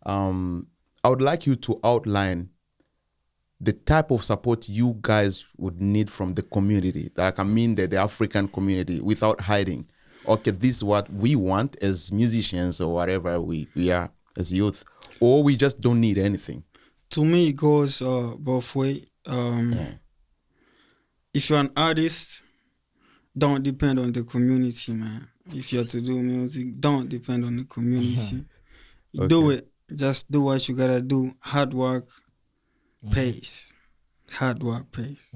I would like you to outline the type of support you guys would need from the community, like I mean the African community, without hiding. Okay, this is what we want as musicians or whatever we are as youth, or we just don't need anything. To me, it goes both way. If you're an artist, don't depend on the community, man. If you're to do music, don't depend on the community. Okay. Do it. Just do what you gotta do. Hard work pays. Hard work pays.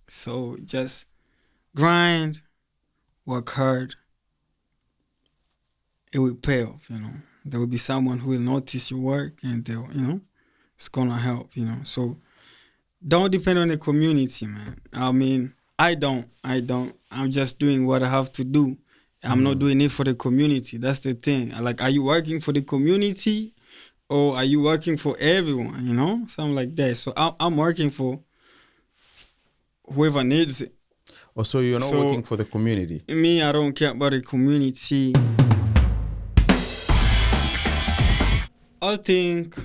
So just grind, work hard. It will pay off, you know. There will be someone who will notice your work and they'll, you know, it's gonna help, you know. So don't depend on the community, man. I mean, I don't. I'm just doing what I have to do. I'm not doing it for the community. That's the thing. Like, are you working for the community or are you working for everyone, you know? Something like that. So I'm working for whoever needs it. Oh, so you're not working for the community? Me, I don't care about the community. I think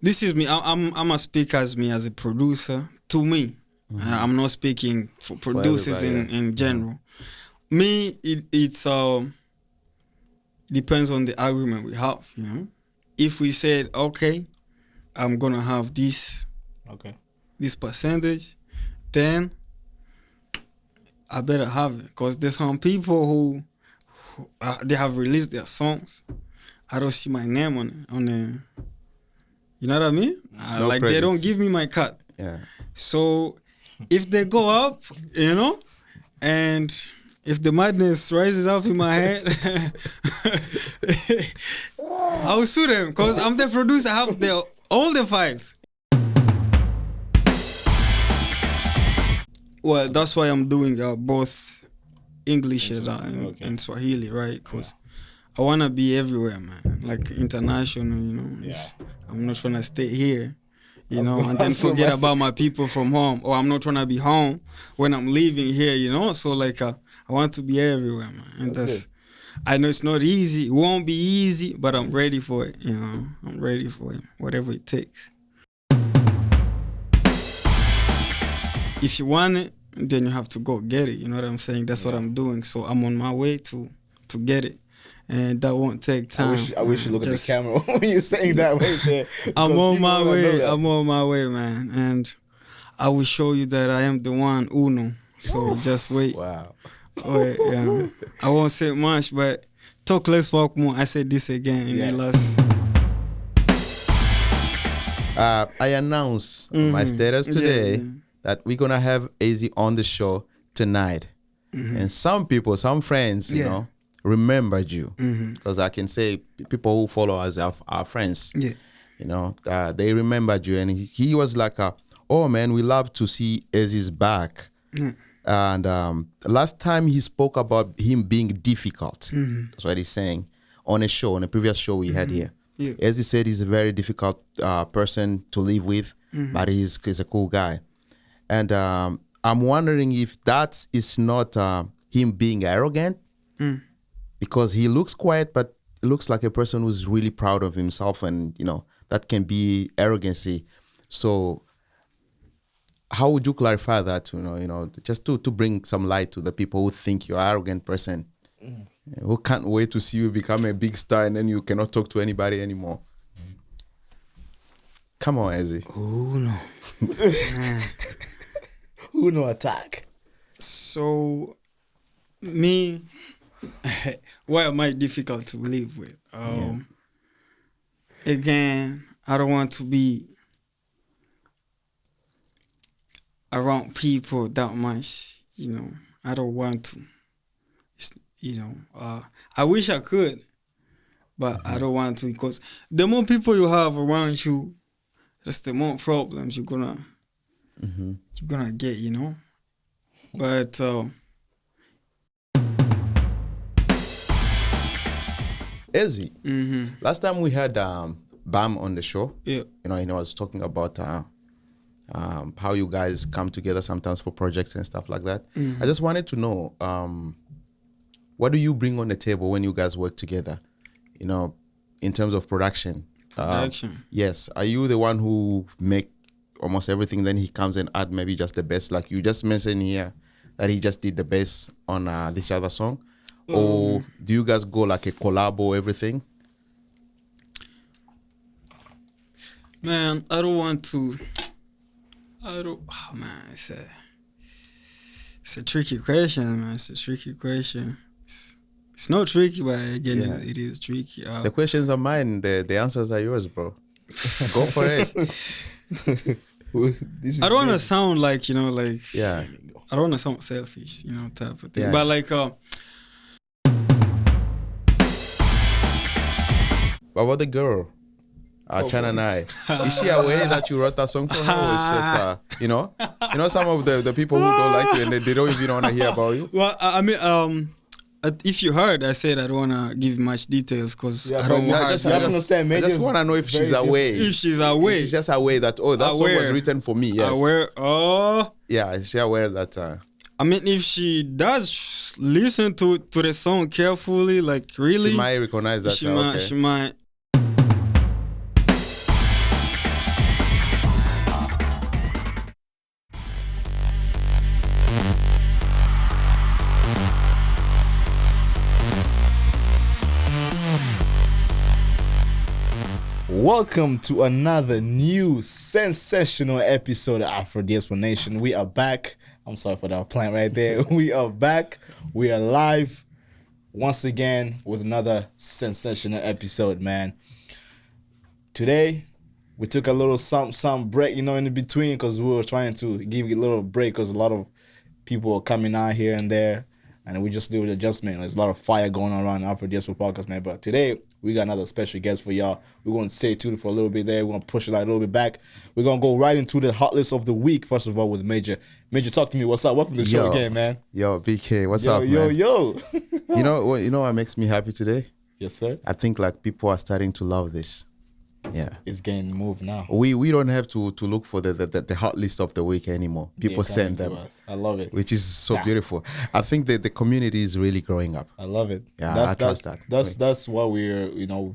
this is me. I'm a speak as me as a producer. To me, I'm not speaking for producers in general. Me, it's depends on the agreement we have. You know, if we said okay, I'm gonna have this percentage, then I better have it. Cause there's some people who they have released their songs. I don't see my name on the, you know what I mean? No like credits. They don't give me my cut. Yeah. So if they go up, you know, and if the madness rises up in my head, I will sue them because I'm the producer. I have all the files. Well, that's why I'm doing both English and Swahili, right? Because I want to be everywhere, man. Like international, you know. I'm not trying to stay here, you know, and then forget about my people from home. Or I'm not trying to be home when I'm leaving here, you know. So like I want to be everywhere, man. And that's I know it's not easy. It won't be easy, but I'm ready for it, you know. I'm ready for it, whatever it takes. If you want it, then you have to go get it. You know what I'm saying? That's what I'm doing. So I'm on my way to get it. And that won't take time. I wish you look at the camera when you're saying that right there. I'm on my way. I'm on my way, man. And I will show you that I am the one uno. So just wait. Wow. Wait, yeah. I won't say much, but talk less, fuck more. I said this again in the last. I announced my status today that we're gonna have AZ on the show tonight, and some people, some friends, you know, remembered you because I can say people who follow us are our friends. Yeah, you know, they remembered you, and he was like, "Oh man, we love to see AZ's back." And last time he spoke about him being difficult. That's what he's saying on a previous show we had here. Yeah. As he said, he's a very difficult person to live with, but he's a cool guy. And I'm wondering if that is not him being arrogant, because he looks quiet, but looks like a person who's really proud of himself, and you know that can be arrogancy. So how would you clarify that? You know, just to bring some light to the people who think you're an arrogant person, who can't wait to see you become a big star and then you cannot talk to anybody anymore. Come on, Ezzy. Uno attack. So, me, why am I difficult to live with? Again, I don't want to be around people that much, you know. I don't want to, you know. I wish I could, but I don't want to, because the more people you have around you, just the more problems you're gonna get, you know. But Ezzy, last time we had Bam on the show, you know, and I was talking about how you guys come together sometimes for projects and stuff like that. I just wanted to know, what do you bring on the table when you guys work together? You know, in terms of production. Production. Yes. Are you the one who make almost everything? Then he comes and add maybe just the bass, like you just mentioned here that he just did the bass on this other song, or do you guys go like a collab or everything? Man, I don't want to. Oh man, it's a tricky question, man. It's a tricky question. It's not tricky, but again, it is tricky. The questions are mine. The answers are yours, bro. Go for it. I don't want to sound like, I don't want to sound selfish, type of thing. But like, but what the girl? Chana and I. Is she aware that you wrote that song for her? Or it's just, some of the people who don't like you and they don't even want to hear about you? Well, I mean, if you heard, I said I don't want to give much details because I don't want her to understand. I just want to know if she's aware. If she's aware. She's just aware that, that song was written for me, yes. Aware, yeah, is she aware that... I mean, if she does listen to the song carefully, like really... She might recognize that. She might. Welcome to another new sensational episode of Afro The Explanation. We are back. I'm sorry for that plant right there. We are back. We are live once again with another sensational episode, man. Today, we took a little some break, in the between because we were trying to give you a little break because a lot of people are coming out here and there. And we just do the adjustment. There's a lot of fire going on around Afro The podcast, man. But today, we got another special guest for y'all. We're going to stay tuned for a little bit there. We're going to push it out a little bit back. We're going to go right into the hot list of the week, first of all, with Major. Major, talk to me. What's up? Welcome to the show again, man. Yo, BK, what's up, man? Yo. You know what makes me happy today? Yes, sir. I think people are starting to love this. Yeah, it's getting moved now. We don't have to look for the hot list of the week anymore. People send them. I love it, which is so beautiful. I think that the community is really growing up. I love it. Yeah, I trust that. That's what we're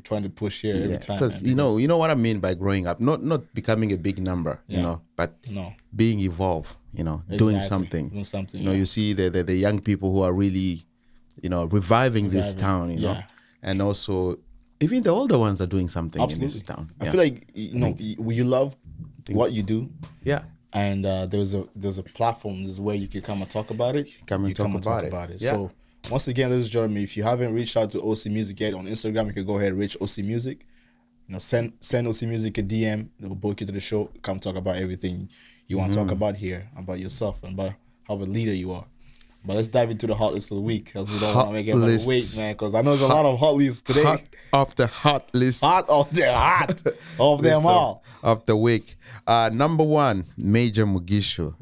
trying to push here every time. Because you know what I mean by growing up, not becoming a big number, but being evolved. Doing something. You see the young people who are really, reviving this town. And also. Even the older ones are doing something in this town. I feel like you love what you do. Yeah. And there's a platform. This is where you can come and talk about it. Come and talk about it. Yeah. So once again, ladies and gentlemen, if you haven't reached out to OC Music yet on Instagram, you can go ahead and reach OC Music. Send OC Music a DM. They will book you to the show. Come talk about everything you want to talk about here, about yourself, and about how a leader you are. But let's dive into the hot list of the week because we don't want to make everybody wait, man. Because I know there's a lot of hot lists today. Hot of the hot list. Hot of the hot of them all. Of the week. Number one, Major Mugisho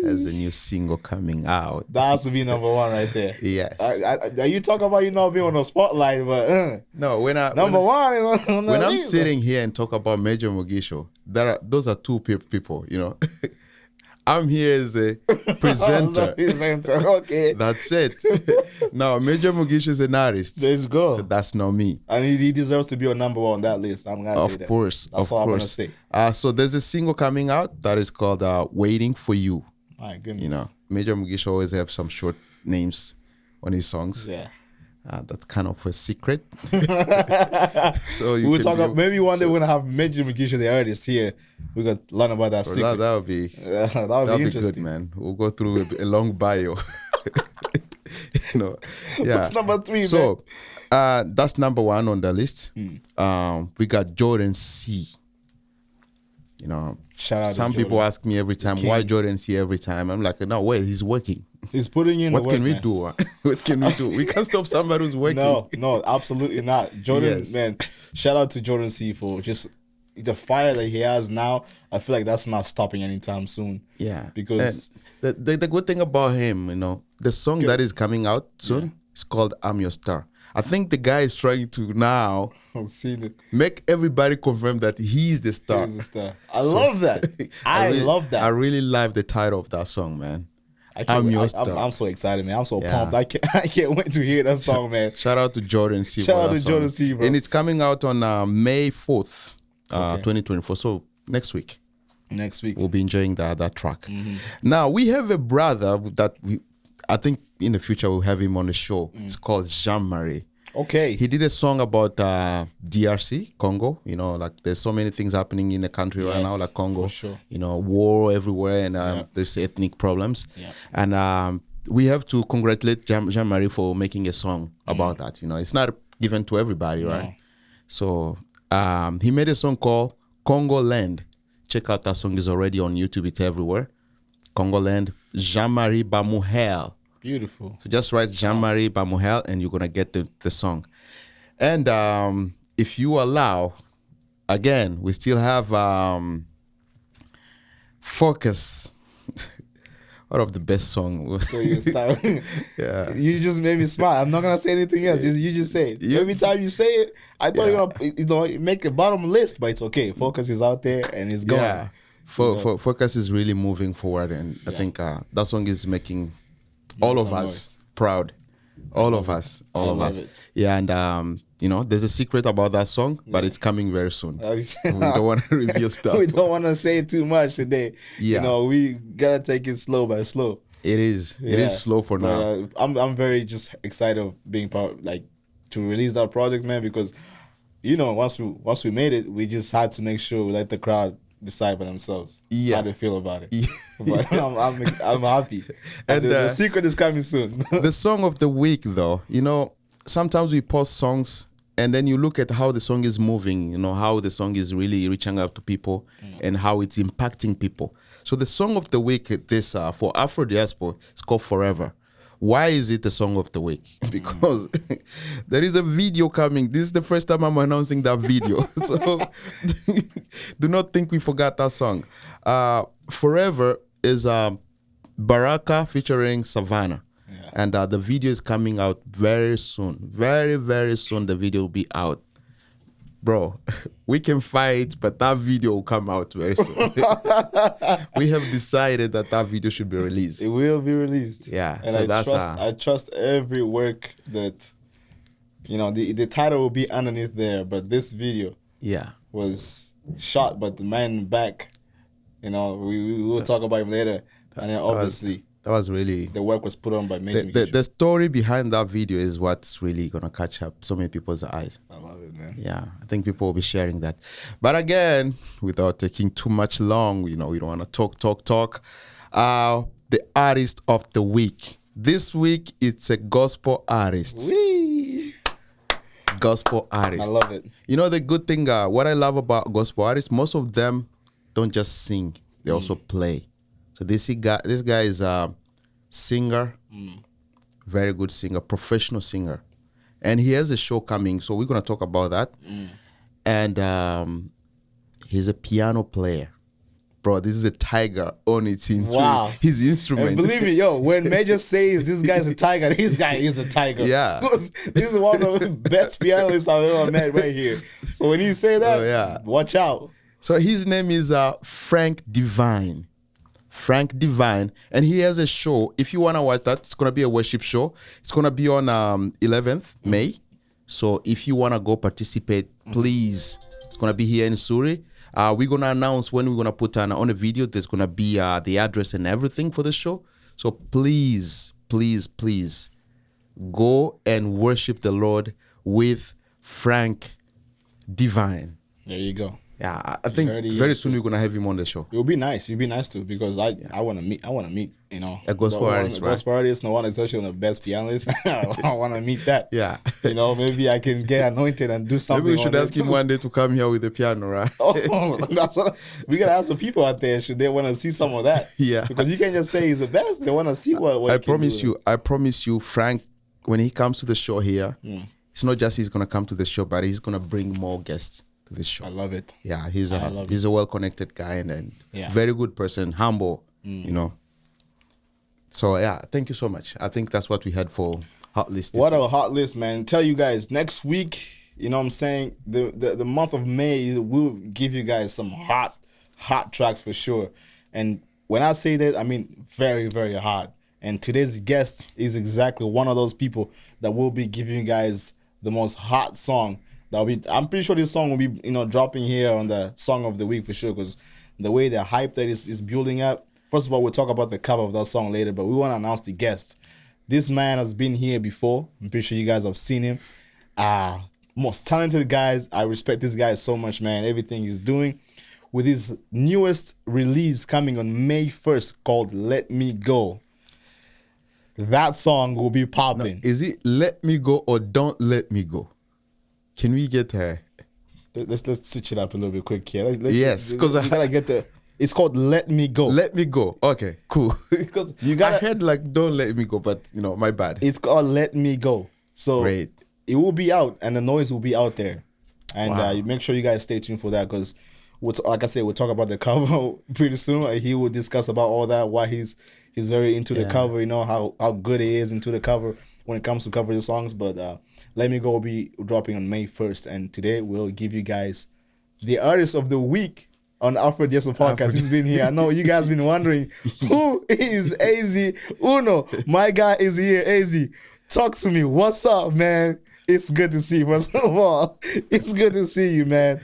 has a new single coming out. That has to be number one right there. Yes. You talk about not being on the spotlight, but no, when I'm sitting here and talk about Major Mugisho, those are two people, I'm here as a presenter. Okay. That's it. Now, Major Mugisho is an artist. Let's go. So that's not me. And he deserves to be on number one on that list. I'm going to say that. Of course. That's all I'm going to say. So there's a single coming out that is called Waiting for You. My goodness. Major Mugisho always have some short names on his songs. Yeah. That's kind of a secret. So we'll talk about maybe one day we're gonna have Major Mugisho, the artist, here. We got learn about that secret. That would be good, man. We'll go through a long bio. Yeah. What's number three? So that's number one on the list. We got Jordan C. Shout out some to people ask me every time why Jordan C every time. I'm like, no, wait, he's working. He's putting in what the work, can we man. do? What can we do? We can't stop somebody who's working. No, absolutely not. Jordan, man, shout out to Jordan C for just the fire that he has now. I feel like that's not stopping anytime soon. Yeah. Because the good thing about him, the song that is coming out soon is called I'm Your Star. I think the guy is trying to now make everybody confirm that he's the star. I love that. I love that. I really love the title of that song, man. I'm your star. I'm so excited, man. I'm so pumped. I can't wait to hear that song, man. Shout out to Jordan C. Shout out to Jordan C, bro. And it's coming out on May 4th, 2024. So next week. Next week. We'll be enjoying that track. Now, we have a brother that I think in the future we'll have him on the show. It's called Jean-Marie. Okay. He did a song about DRC, Congo. You know, like there's so many things happening in the country right now, like Congo. For sure. You know, war everywhere and there's ethnic problems. And we have to congratulate Jean-Marie for making a song about that. You know, it's not given to everybody, right? So he made a song called Congo Land. Check out that song. It's already on YouTube. It's everywhere. Congo Land, Jean-Marie Bamuhel. Beautiful. So just write Jean-Marie Bamuhel and you're going to get the song. And if you allow, again, we still have Focus. One of the best songs. So you start. Yeah. You just made me smile. I'm not going to say anything else. You just say it. Every time you say it, I thought you're going to make a bottom list, but it's okay. Focus is out there and it's going. Yeah. Focus is really moving forward. And I think that song is making all of us proud. All of us. Yeah, and you know, there's a secret about that song, but it's coming very soon. We don't want to reveal stuff. We don't want to say too much today. Yeah. You know, we gotta take it slow by slow. It is. It is slow for now. I'm very just excited of being part, like, to release that project, man, because you know, once we made it, we just had to make sure we let the crowd decide for themselves how they feel about it. But I'm happy. And the secret is coming soon. The song of the week, though, you know, sometimes we post songs and then you look at how the song is moving, you know, how the song is really reaching out to people and how it's impacting people. So the song of the week, this for Afro Diaspora, it's called Forever. Why is it the song of the week? Because there is a video coming. This is the first time I'm announcing that video. So do not think we forgot that song. Forever is Baraka featuring Savannah. Yeah. And the video is coming out very soon. Very, very soon the video will be out. Bro, we can fight, but that video will come out very soon. We have decided that video should be released. It will be released. Yeah. And so I trust every work that, you know, the title will be underneath there, but this video was shot, but the man in the back, you know, we will talk about him later. And then obviously... That was really... The work was put on by major. The story behind that video is what's really going to catch up so many people's eyes. I love it, man. Yeah, I think people will be sharing that. But again, without taking too much long, you know, we don't want to talk. The artist of the week. This week, it's a gospel artist. Whee! Gospel artist. I love it. You know, the good thing, what I love about gospel artists, most of them don't just sing. They also play. So this guy is a singer, very good singer, professional singer. And he has a show coming, so we're going to talk about that. And he's a piano player. Bro, this is a tiger on his instrument. And believe me, when Major says this guy's a tiger, this guy is a tiger. Yeah. This is one of the best pianists I've ever met right here. So when you say that, watch out. So his name is Frank Divine. Frank Divine, and he has a show. If you want to watch that, it's going to be a worship show. It's going to be on 11th May. So if you want to go participate, please. It's going to be here in Surrey. We're going to announce when we're going to put on a video. There's going to be the address and everything for the show. So please, please, please go and worship the Lord with Frank Divine. There you go. Yeah, I think very soon we're gonna have him on the show. It would be nice. It'd be nice too, because I want to meet. You know, a gospel artist, right? Gospel artist, no one, especially one of the best pianists. I want to meet that. Yeah. You know, maybe I can get anointed and do something. Maybe we should ask him one day to come here with the piano, right? That's what we gotta ask some people out there. Should they want to see some of that? Yeah. Because you can't just say he's the best. They want to see what. I promise you, Frank, when he comes to the show here, it's not just he's gonna come to the show, but he's gonna bring more guests. This show. I love it. Yeah, he's a well-connected guy and very good person, humble, you know. So yeah, thank you so much. I think that's what we had for Hot List. What a hot list, man. Tell you guys, next week, you know what I'm saying, the month of May will give you guys some hot tracks for sure. And when I say that, I mean very, very hot. And today's guest is exactly one of those people that will be giving you guys the most hot song. I'm pretty sure this song will be, dropping here on the Song of the Week for sure, because the way the hype that is building up. First of all, we'll talk about the cover of that song later, but we want to announce the guest. This man has been here before. I'm pretty sure you guys have seen him. Most talented guys. I respect this guy so much, man. Everything he's doing. With his newest release coming on May 1st called Let Me Go. That song will be popping. Is it Let Me Go or Don't Let Me Go? Can we get her? Let's switch it up a little bit quick here. Yes, because I gotta get the. It's called Let Me Go. Let Me Go. Okay, cool. Because I heard like Don't Let Me Go, but my bad. It's called Let Me Go. So great. It will be out, and the noise will be out there, and Wow. You make sure you guys stay tuned for that, because like I said, we'll talk about the cover pretty soon. He will discuss about all that, why he's very into the cover, how good he is into the cover when it comes to cover the songs. But Let Me Go will be dropping on May 1st, and today we'll give you guys the artist of the week on Afro Diesel Podcast. He's been here. I know you guys been wondering who is ZEE Uno. My guy is here. ZEE, talk to me. What's up, man? It's good to see you. First of all, it's good to see you, man.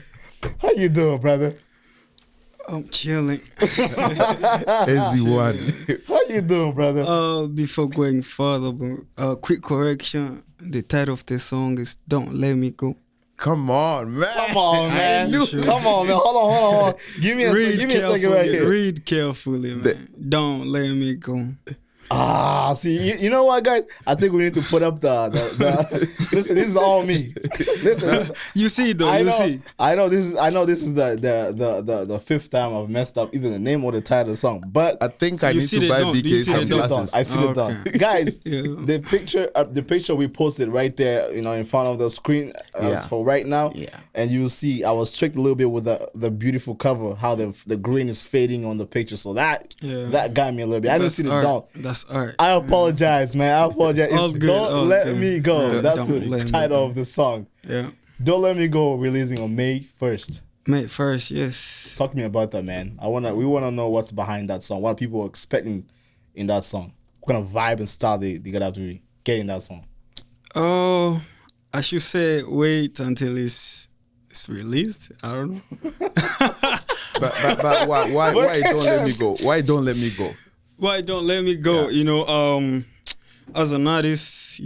How you doing, brother? I'm chilling. ZEE One. How you doing, brother? Before going further, quick correction. The title of the song is Don't Let Me Go. Come on, man. Come on, man. Sure. Come on, man. Hold on. Give me a second right here. Read carefully, man. Don't let me go. See, you know what, guys? I think we need to put up the listen, this is all me. Listen, You see, though. I know this is the fifth time I've messed up either the name or the title of the song. But I think I You need see to the buy dog? Do you BK see the some dog? glasses. I see the done. Okay. Guys, Yeah. the picture we posted right there, in front of the screen for right now. Yeah. And you will see I was tricked a little bit with the beautiful cover, how the green is fading on the picture. So that got me a little bit. I didn't see the dog. That's art. I apologize, man. I apologize. All It's good, Don't all Let good. Me Go. Yeah, That's Don't the Let Me title Go. of the song. Yeah. Don't Let Me Go releasing on May 1st. May 1st, yes. Talk to me about that, man. We wanna know what's behind that song. What people are expecting in that song. What kind of vibe and style they gotta have to get in that song. Oh, I should say wait until it's released. I don't know. But why Don't Let Me Go? Why Don't Let Me Go? Why don't let me go? Yeah. As an artist,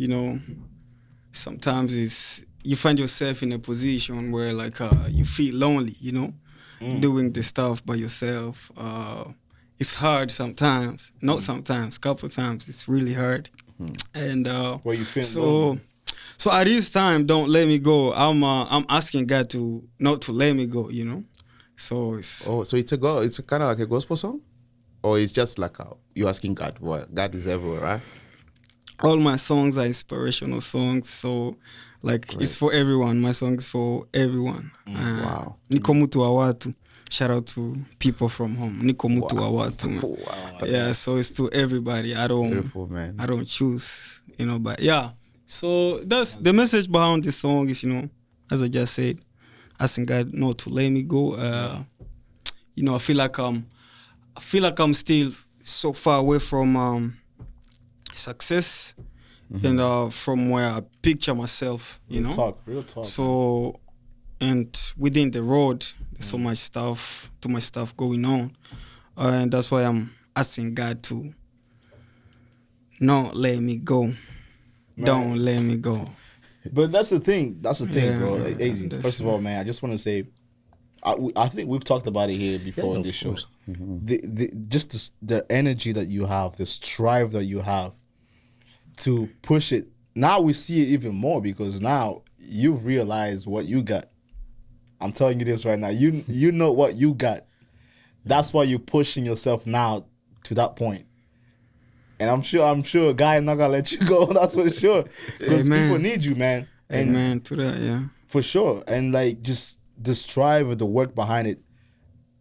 sometimes you find yourself in a position where like you feel lonely, doing the stuff by yourself. It's hard sometimes. Not sometimes, couple times. It's really hard. And Where you feel so lonely. so at this time, don't let me go. I'm asking God to not to let me go, So it's Oh, so it's kind of like a gospel song? Or it's just like you asking God? Well, God is everywhere, right? all my songs are inspirational songs, so like it's for everyone. My song is for everyone. Wow. Niko mtu wa watu. Shout out to people from home. Niko mtu wa watu. Man. Wow. Yeah, so it's to everybody. Beautiful, man. I don't choose, but yeah. So that's the message behind this song is, as I just said, asking God not to let me go. I feel like I'm still so far away from success and from where I picture myself, Real talk. So, and within the road, there's so much stuff, too much stuff going on. And that's why I'm asking God to not let me go. Man. Don't let me go. But that's the thing. Yeah, Bro. Easy. that's- First of all, man, I just want to say, I think we've talked about it here before in this show. The energy that you have, the strive that you have to push it. Now we see it even more because now you've realized what you got. I'm telling you this right now. You know what you got. That's why you're pushing yourself now to that point. And I'm sure a guy not gonna let you go. That's for sure. Because people need you, man. And Amen to that, yeah. for sure. And like just the strive or the work behind it.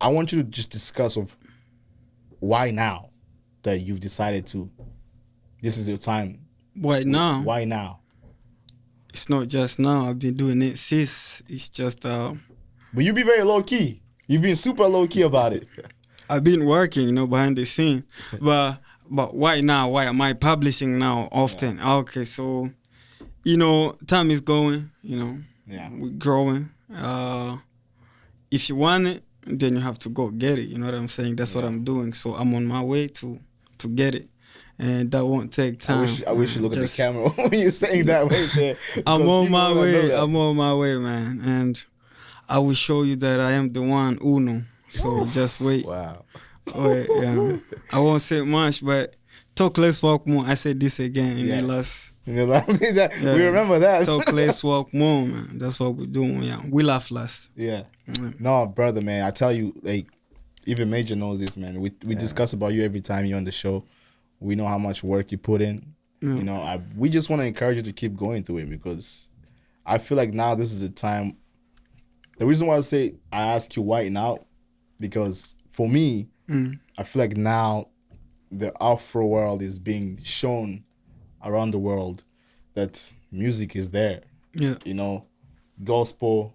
I want you to just discuss of why now that you've decided to. This is your time. Right now, Why now? it's not just now. I've been doing it since. It's just But you be very low key. You've been super low key about it. I've been working, behind the scene. But but why now? Why am I publishing now often? Yeah. Okay, so, time is going, we're growing. If you want it, then you have to go get it. You know what I'm saying? That's what I'm doing. So I'm on my way to get it. And that won't take time. I wish you look at the camera when you're saying that right there. I'm on my way. I'm on my way, man. And I will show you that I am the one uno. So just wait. Wow. Wait, yeah. I won't say much, but talk less, walk more. I said this again in the last. We remember that. Talk less, walk more, man. That's what we're doing. Yeah, we laugh last. Yeah. No, brother, man. I tell you, like, even Major knows this, man. We discuss about you every time you're on the show. We know how much work you put in. Yeah. We just want to encourage you to keep going through it, because I feel like now this is the time. The reason why I ask you why now, because for me, I feel like now the Afro world is being shown around the world that music is there. Yeah. Gospel,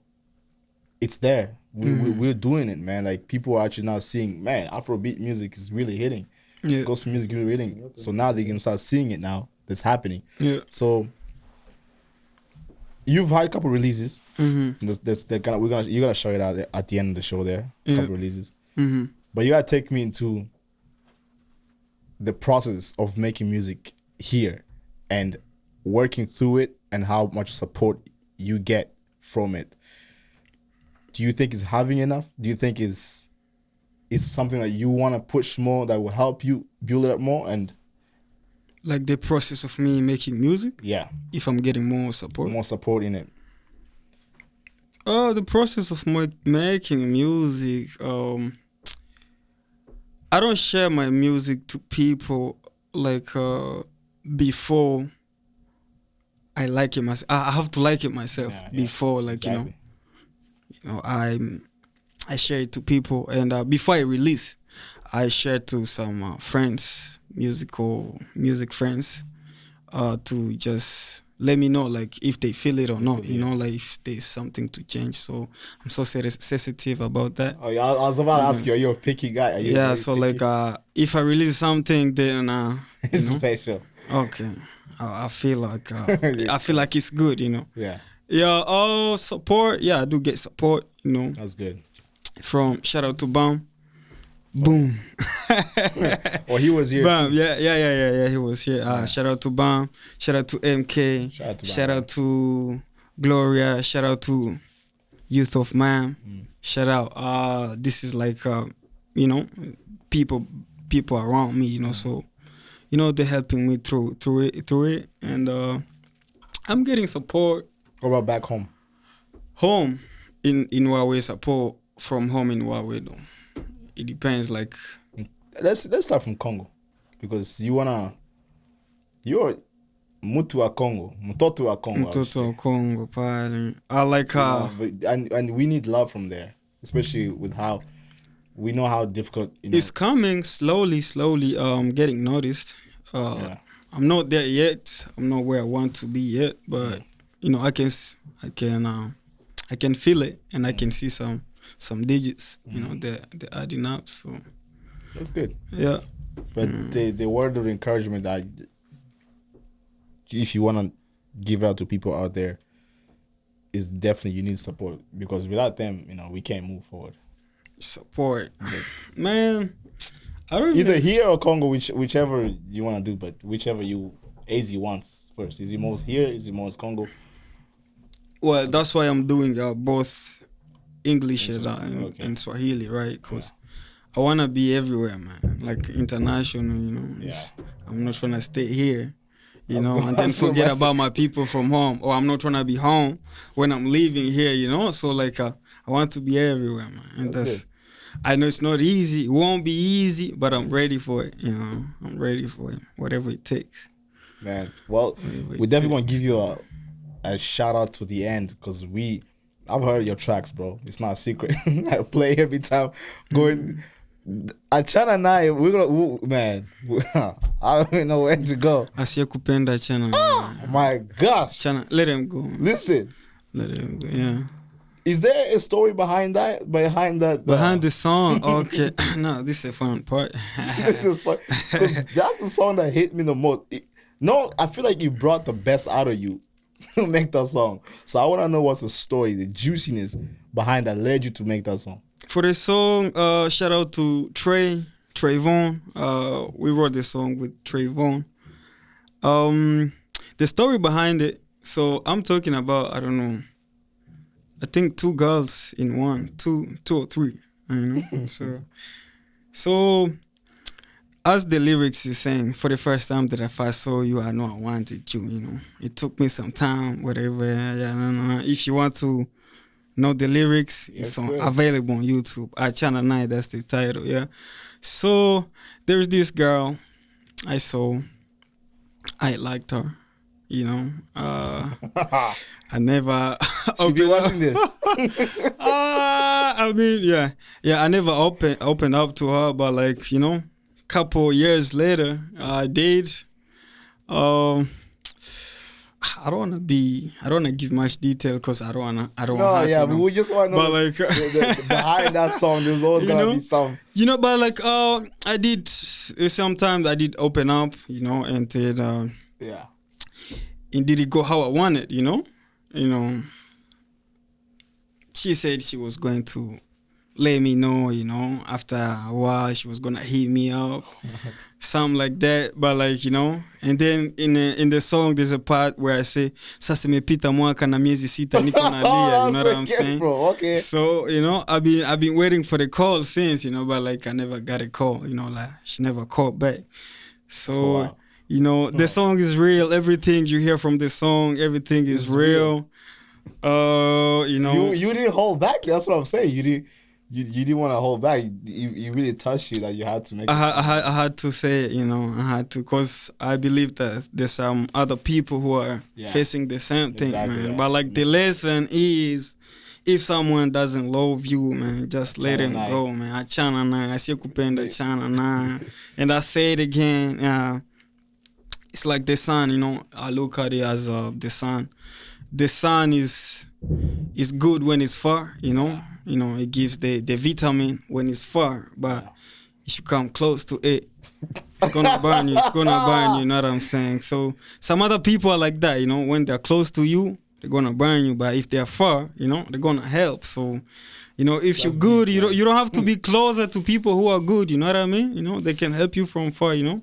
it's there. We're doing it, man. Like, people are actually now seeing, man, Afrobeat music is really hitting. Yeah. Gospel music is really hitting. So now they can start seeing it now. That's happening. Yeah. So you've had a couple releases. Mm-hmm. You're gonna show it out at the end of the show there. A couple releases. Mm-hmm. But you gotta take me into the process of making music here and working through it, and how much support you get from it. Do you think it's having enough? Do you think it's something that you want to push more, that will help you build it up more? And like the process of me making music? Yeah. If I'm getting more support? More support in it. The process of making music, I don't share my music to people like before I like it myself. I have to like it myself before, like, exactly. I share it to people, and before I release, I share to some friends, music friends, to just let me know, like, if they feel it or not, like if there's something to change. So I'm so sensitive about that. Oh, yeah, I was about to ask you, are you a picky guy? So picky? Like, if I release something, then it's special. Okay, I feel like I feel like it's good, Yeah. Yeah. Support. Yeah, I do get support. That's good. From shout out to Bam. Boom. Oh, he was here. Bam. Yeah. He was here. Shout out to Bam. Shout out to MK. Shout out to Gloria. Shout out to Youth of Man. Shout out. This is like people around me. So they're helping me through it, and I'm getting support. What about back home? Home in what way? Support from home in what way though? It depends. Like, let's start from Congo, because you're mutu wa Congo, mtoto wa Congo. Mtoto wa Congo, pale. I like how and we need love from there, especially with how we know how difficult. It's coming slowly. Getting noticed. I'm not there yet. I'm not where I want to be yet, but I can feel it, and I can see some digits, they're adding up. So that's good. Yeah. But the word of encouragement that if you want to give out to people out there is definitely you need support, because without them, we can't move forward. Support, man. I don't either here or Congo, whichever you want to do, but whichever AZ wants first. Is he most here? Is he most Congo? Well, that's why I'm doing both English and Swahili, right? Because I want to be everywhere, man. Like, international, I'm not trying to stay here, and then forget about my people from home. Or I'm not trying to be home when I'm leaving here, So, like, I want to be everywhere, man. And that's I know it's not easy. It won't be easy, but I'm ready for it, I'm ready for it, whatever it takes. Man, well, we definitely want to give you a shout out to the end, because I've heard your tracks, bro. It's not a secret. I play every time going. Achana and I, man, I don't even know where to go. Asiyekupenda Achana. Oh my gosh. Achana, let him go. Listen. Let him go, yeah. Is there a story behind that? Behind the song? Okay, no, this is a fun part. This is fun. 'Cause that's the song that hit me the most. No, I feel like you brought the best out of you to make that song. So I want to know what's the story, the juiciness behind that led you to make that song. For the song, shout out to Trayvon. We wrote this song with Trayvon. The story behind it. So I'm talking about, I don't know, I think 2 girls in one, two or three. You know, so as the lyrics is saying, for the first time that if I saw you, I know I wanted you. You know, it took me some time, whatever. Yeah, no. If you want to know the lyrics, it's available on YouTube. Channel 9, that's the title. Yeah. So there's this girl I saw. I liked her. You know, I never. She be watching this. I mean, yeah. I never opened up to her, but like, you know, couple years later, I did. I don't wanna give much detail because I don't want to. But we just want to know. But like, behind that song, there's always gonna be some. You know, but like, I did. Sometimes I did open up, you know, and did. And did it go how I wanted, you know? You know, she said she was going to let me know, you know, after a while she was gonna hit me up, something like that. But like, you know, and then in the song there's a part where I say, "Sasa imepita mwaka na miezi sita niko nalia," you know what I'm saying? Bro. Okay. So, you know, I've been waiting for the call since, you know, but like I never got a call, you know, like she never called back. So. Wow. You know, the song is real. Everything you hear from the song, everything is real. You know, you didn't hold back. That's what I'm saying. You didn't want to hold back. You really touched you that you had to make. I had to say it, you know, I had to, because I believe that there's some other people who are facing the same thing, man. Yeah. But like the lesson is, if someone doesn't love you, man, just let him go, man. Achana na, asiyekupenda achana na. And I say it again. It's like the sun, you know. I look at it as the sun. The sun is good when it's far, you know. You know, it gives the vitamin when it's far. But if you come close to it, it's gonna burn you. It's gonna burn you. You know what I'm saying? So some other people are like that, you know. When they're close to you, they're gonna burn you. But if they're far, you know, they're gonna help. So. You know, if you're good, you don't have to be closer to people who are good. You know what I mean? You know, they can help you from far. You know,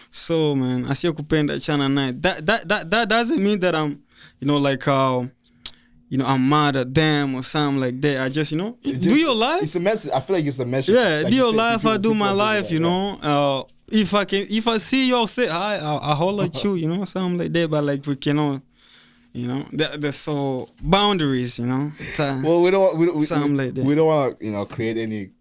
so man, asiyekupenda achana naye. That doesn't mean that I'm, you know, like you know, I'm mad at them or something like that. I just, you know, do your life. It's a message. I feel like it's a message. Yeah, like do your life. I do my life. You know, if I see you, I'll say hi. I'll holler at you. You know, something like that. But like we cannot. You know, there's so boundaries, you know. Well, we don't want to, you know, create any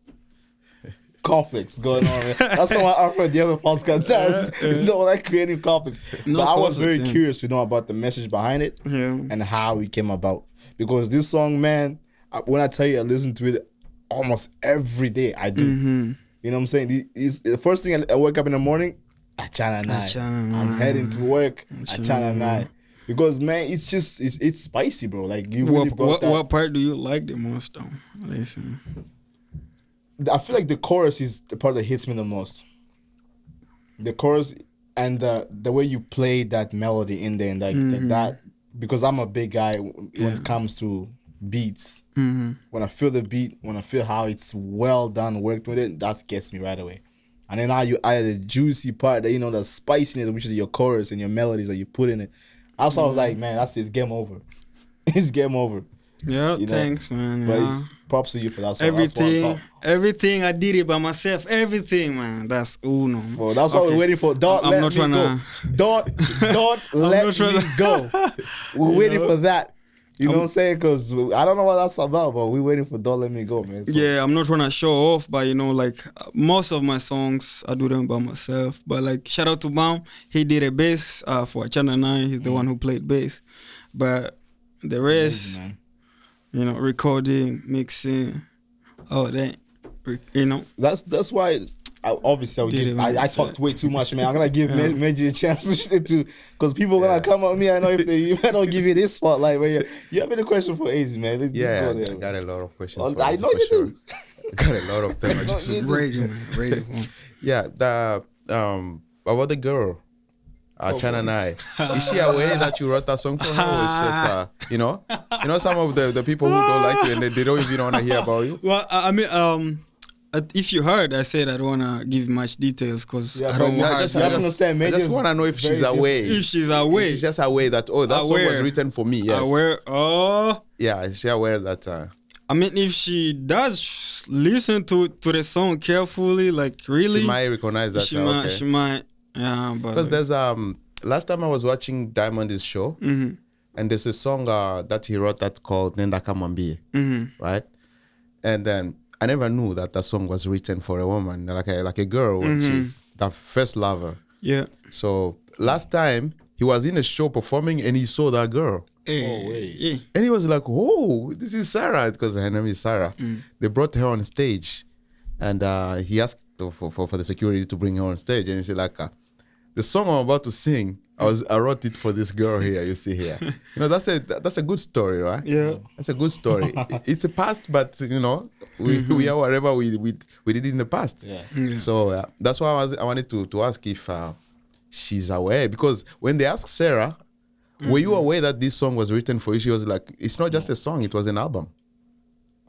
conflicts going on. That's why I heard the other podcast does. You don't like creating conflicts. No, but I was very curious, you know, about the message behind it and how it came about. Because this song, man, when I tell you I listen to it almost every day, I do. You know what I'm saying? The first thing I wake up in the morning, achana nai. I'm heading to work, achana nai. Because man, it's just it's spicy, bro. Like you. What part do you like the most, though? Listen, I feel like the chorus is the part that hits me the most. The chorus and the way you play that melody in there and like that, because I'm a big guy when it comes to beats. When I feel the beat, when I feel how it's well done, worked with it, that gets me right away. And then now you add the juicy part that, you know, the spiciness, which is your chorus and your melodies that you put in it. Also, I was like, man, it's game over. It's game over. Yeah, you know? Thanks, man. But it's props to you for that song. Everything I did it by myself. Everything, man. That's uno. Well, that's what we're waiting for. Don't let me go. Don't let me go. We're waiting for that. You know what I'm saying? Because I don't know what that's about, but we're waiting for Don't Let Me Go, man. So. Yeah, I'm not trying to show off, but you know, like most of my songs, I do them by myself. But like, shout out to Baum. He did a bass for Channel 9. He's the one who played bass. But the rest, amazing, you know, recording, mixing, all that, you know. That's why I talked way too much, man. I'm gonna give Meji a chance to, because people are gonna come at me. I know if I don't give you this spotlight, but you have any question for AZ, man? Let's go there, I got a lot of questions. I know you do. I got a lot of them. Radio. Yeah, about the girl, China Nai. Is she aware that you wrote that song for her? Or it's just, you know some of the people who don't like you and they don't even want to hear about you. Well, I mean, if you heard, I said I don't want to give much details because I don't want her to understand. I just want to know if she's aware. If she's aware. She's just aware that, that song was written for me. Yes. Aware. Oh. Yeah, is she aware that... I mean, if she does listen to the song carefully, like really... She might recognize that. She might. Yeah, but... Because there's... last time I was watching Diamond's show, and there's a song that he wrote that's called Nenda Kamwambie, right? And then I never knew that song was written for a woman, like a girl, when that first lover. Yeah. So last time he was in a show performing and he saw that girl. Yeah. And he was like, "Oh, this is Sarah," because her name is Sarah. They brought her on stage, and he asked for the security to bring her on stage, and he said like, "The song I'm about to sing, I wrote it for this girl here. You see here, that's a good story, right? Yeah, that's a good story. It's a past, but we are whatever we did in the past. Yeah. So that's why I wanted to ask if she's aware, because when they asked Sarah, were you aware that this song was written for you? She was like, "It's not just a song; it was an album.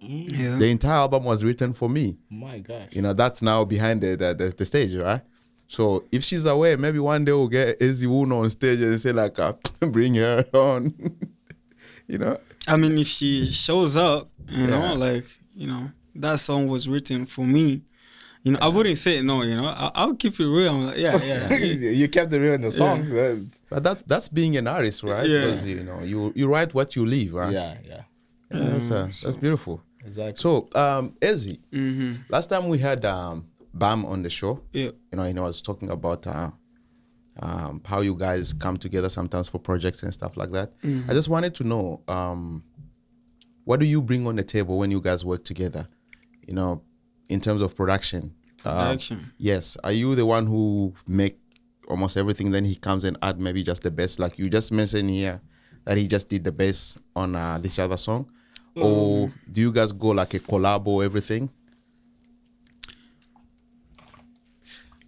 Yeah. The entire album was written for me." My gosh. That's now behind the stage, right? So if she's aware, maybe one day we'll get ZE ONE on stage and say like, "Bring her on." I mean, if she shows up, that song was written for me. I wouldn't say no. I'll keep it real. I'm like, yeah. You kept it real in the song. Yeah. But that's being an artist, right? Yeah. Because you write what you live, right? Yeah. That's beautiful. Exactly. So, ZE, last time we had Bam on the show. Yeah. He was talking about how you guys come together sometimes for projects and stuff like that. I just wanted to know, what do you bring on the table when you guys work together? In terms of production. Yes. Are you the one who make almost everything, then he comes and add maybe just the bass, like you just mentioned here that he just did the bass on this other song? Or do you guys go like a collab or everything?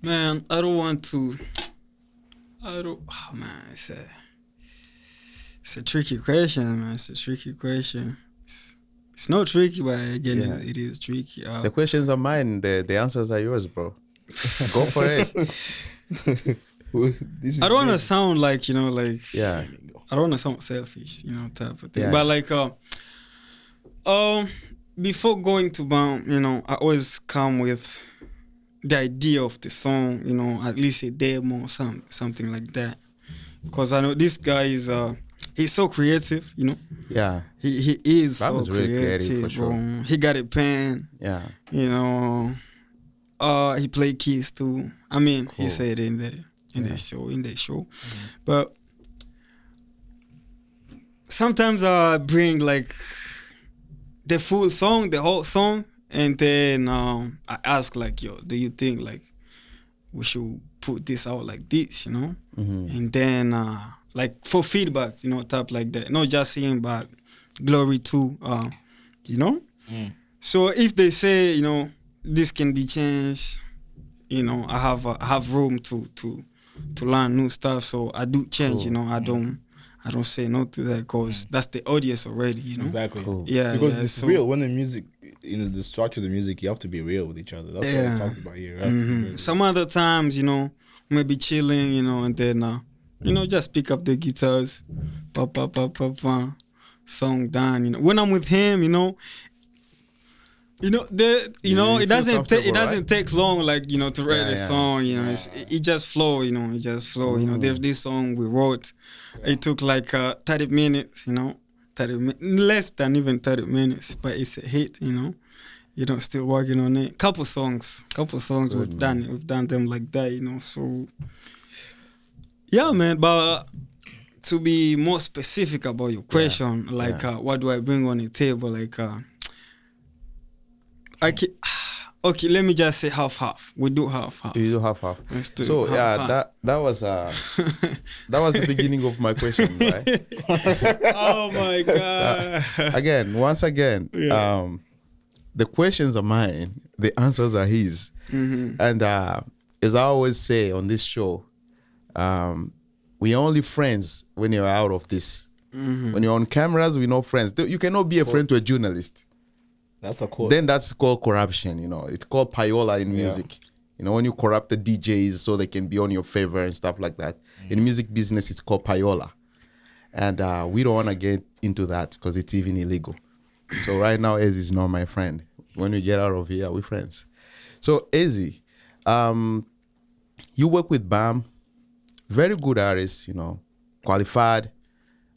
Man, I don't want to. It's a tricky question, man. It's a tricky question. It's not tricky, but again, it is tricky. The questions are mine. The answers are yours, bro. Go for it. I don't want to sound like, yeah. I don't want to sound selfish, type of thing. Yeah. But like, before going to BAM, I always come with the idea of the song, at least a demo or something like that. Because I know this guy is, he's so creative, Yeah. He is Bam so is really creative, for sure. He got a pen. Yeah. He played keys too. I mean, Cool. he said in the show. But sometimes I bring like the full song, the whole song, and then I ask like, "Yo, do you think like we should put this out like this?" And then like for feedback, type like that. Not just saying back glory to, So if they say, this can be changed, I have room to learn new stuff. So I do change, Cool. I don't say no to that because that's the audience already, Exactly. Cool. Yeah. Because it's real. When the music, the structure of the music, you have to be real with each other. That's what we're talking about here, right? Some other times, maybe chilling, and then, just pick up the guitars, pop, song done. When I'm with him, it doesn't take long, like, to write a song, it just flow, There's this song we wrote, it took like 30 minutes, less than even 30 minutes, but it's a hit, still working on it. Couple songs Good, we've done them like that, so yeah, man. But to be more specific about your question, what do I bring on the table, like Okay, let me just say half. We do half. You do half. Let's do So half. that was the beginning of my question, right? Oh my God. Once again, Yeah. the questions are mine, the answers are his. Mm-hmm. And as I always say on this show, we're only friends when you're out of this. Mm-hmm. When you're on cameras, we're not friends. You cannot be a friend to a journalist. That's a quote. Then that's called corruption, It's called payola in music. When you corrupt the DJs so they can be on your favor and stuff like that. In music business, it's called payola. And we don't want to get into that because it's even illegal. So right now, Ezi is not my friend. When we get out of here, we're friends. So Ezi, you work with Bam, very good artist, qualified.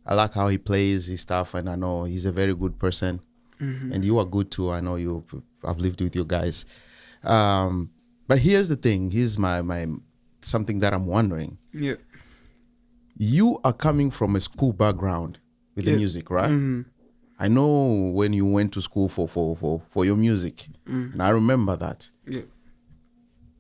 I like how he plays his stuff, and I know he's a very good person. Mm-hmm. And you are good too. I know I've lived with you guys. But here's the thing. Here's my something that I'm wondering. Yeah. You are coming from a school background with the music, right? Mm-hmm. I know when you went to school for your music, and I remember that. Yeah.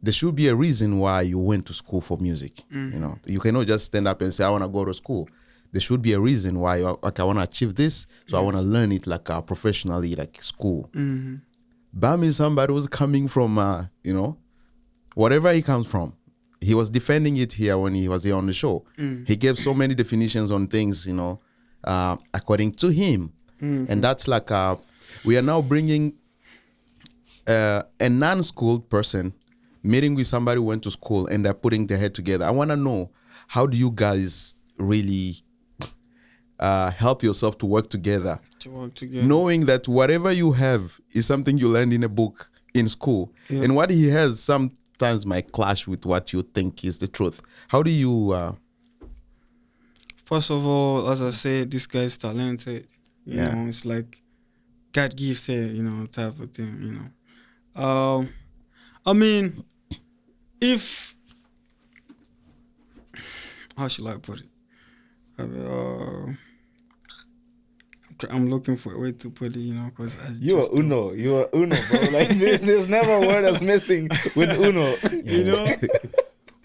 There should be a reason why you went to school for music. Mm-hmm. You cannot just stand up and say, I want to go to school. There should be a reason why, I want to achieve this, so I want to learn it like professionally, like school. Mm-hmm. Bam is somebody who's coming from, whatever he comes from. He was defending it here when he was here on the show. He gave so many definitions on things, according to him. And that's like, we are now bringing a non-schooled person meeting with somebody who went to school, and they're putting their head together. I want to know, how do you guys really help yourself to work together? Knowing that whatever you have is something you learned in a book in school. Yeah. And what he has sometimes might clash with what you think is the truth. How do you... First of all, as I said, this guy's talented. You know, it's like God gifted, type of thing, I mean, if... How should I put it? I'm looking for a way to put it, because you are Uno, bro. Like there's never a word that's missing with Uno,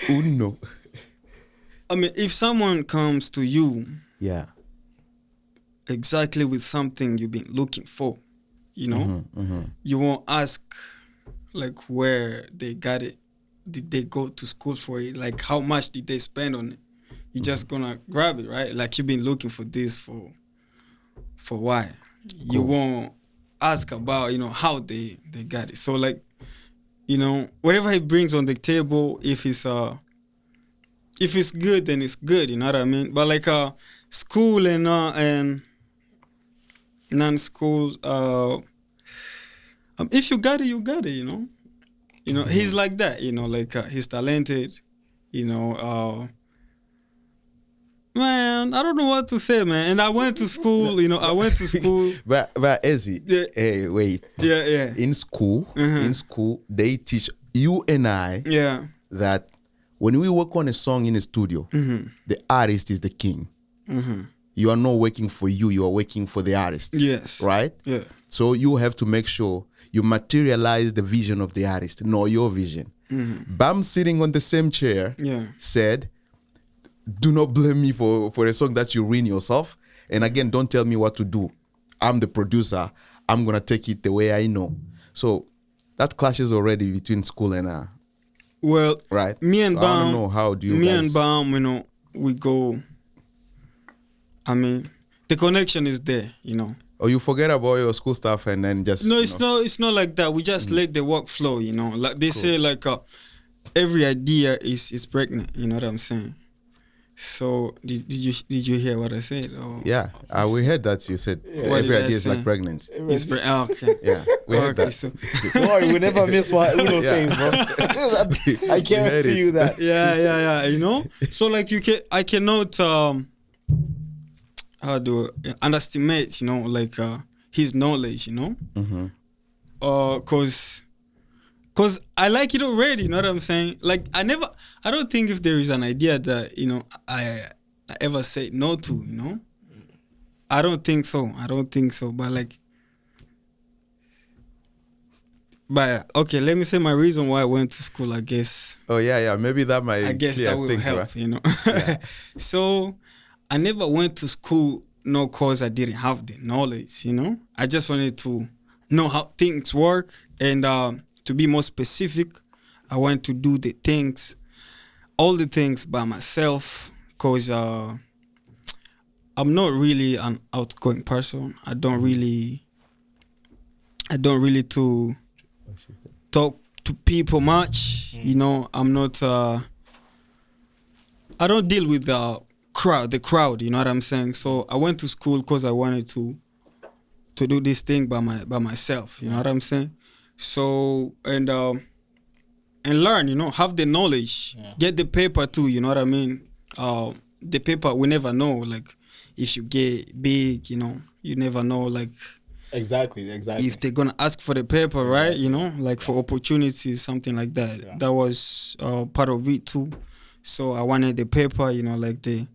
Uno. I mean, if someone comes to you, exactly with something you've been looking for, you won't ask like where they got it, did they go to school for it, like how much did they spend on it. You're just gonna grab it, right? Like you've been looking for this for why. Cool. You won't ask about, how they got it. So like, whatever he brings on the table, if it's good, then it's good, you know what I mean? But like school and non-school, if you got it, you got it, he's like that, like he's talented, man, I don't know what to say, man. And I went to school, But Ezi, hey, wait. Yeah. In school, they teach you and I that when we work on a song in a studio, the artist is the king. You are not working for you are working for the artist. Yes. Right? Yeah. So you have to make sure you materialize the vision of the artist, not your vision. Bam sitting on the same chair said, do not blame me for a song that you written yourself. And again, don't tell me what to do. I'm the producer. I'm going to take it the way I know. So that clashes already between school and... well, right. Me and so Bam... I don't know, how do you Me guys... and Bam, we go... I mean, the connection is there, Or you forget about your school stuff and then just... No, it's not like that. We just let the work flow, Like they say, like every idea is pregnant, you know what I'm saying? So did you hear what I said? Or? Yeah, we heard that you said every idea is like pregnant. Okay. Yeah, we heard that. So. Don't worry, we never miss what Uno says, bro. I guarantee you that. Yeah. So like I cannot underestimate, like his knowledge, Cause I like it already, you know what I'm saying? Like I don't think if there is an idea that, I ever say no to, I don't think so. But But okay, let me say my reason why I went to school. I guess. Oh yeah. Maybe that might. I guess clear that will things, help. right? You know. Yeah. So I never went to school no cause I didn't have the knowledge. You know. I just wanted to know how things work, and to be more specific, I went to do the things, all the things by myself, cause I'm not really an outgoing person. I don't really to talk to people much. You know, I'm not. I don't deal with the crowd. You know what I'm saying? So I went to school because I wanted to do this thing by myself. You know what I'm saying? So and learn. You know, have the knowledge, get the paper too. You know what I mean? The paper, we never know. Like if you get big, you know, you never know. Like Exactly. if they're gonna ask for the paper, right? You know, like for opportunities, something like that. Yeah. That was part of it too. So I wanted the paper, you know, like the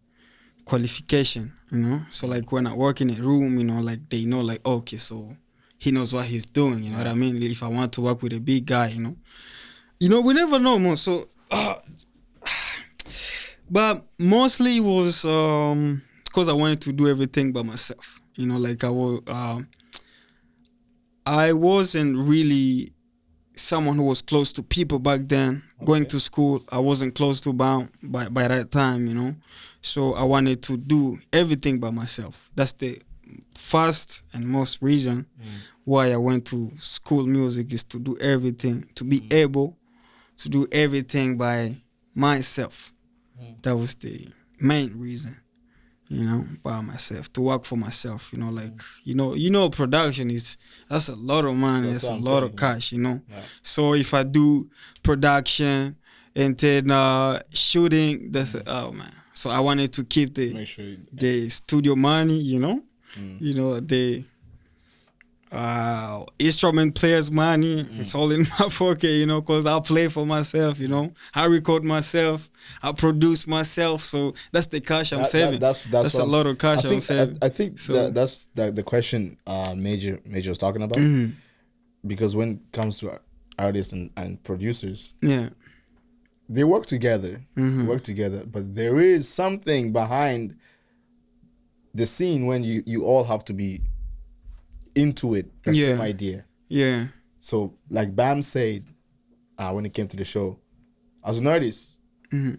qualification, you know. So like when I work in a room, you know, like they know, like okay, so he knows what he's doing. You know what I mean? If I want to work with a big guy, you know, we never know, man. So, but mostly it was because I wanted to do everything by myself. You know, like I wasn't really someone who was close to people back then. Okay. Going to school, I wasn't close to by that time, you know. So I wanted to do everything by myself. That's the first and most reason why I went to school music, is to do everything, to be able to do everything by myself. That was the main reason. You know, by myself, to work for myself, you know, like, you know, production that's a lot of money, that's a lot of cash, you know. Yeah. So if I do production and then shooting, that's oh man. So I wanted to keep the studio money, you know, you know, the instrument players money, it's all in my pocket, you know, because I play for myself, you know, I record myself, I produce myself, so that's the cash I'm saving. That's a lot of cash I'm saving. I think so, that's the question Major was talking about, because when it comes to artists and producers, they work together, but there is something behind the scene when you all have to be into it, the same idea. Yeah. So like Bam said, when it came to the show, as an artist, you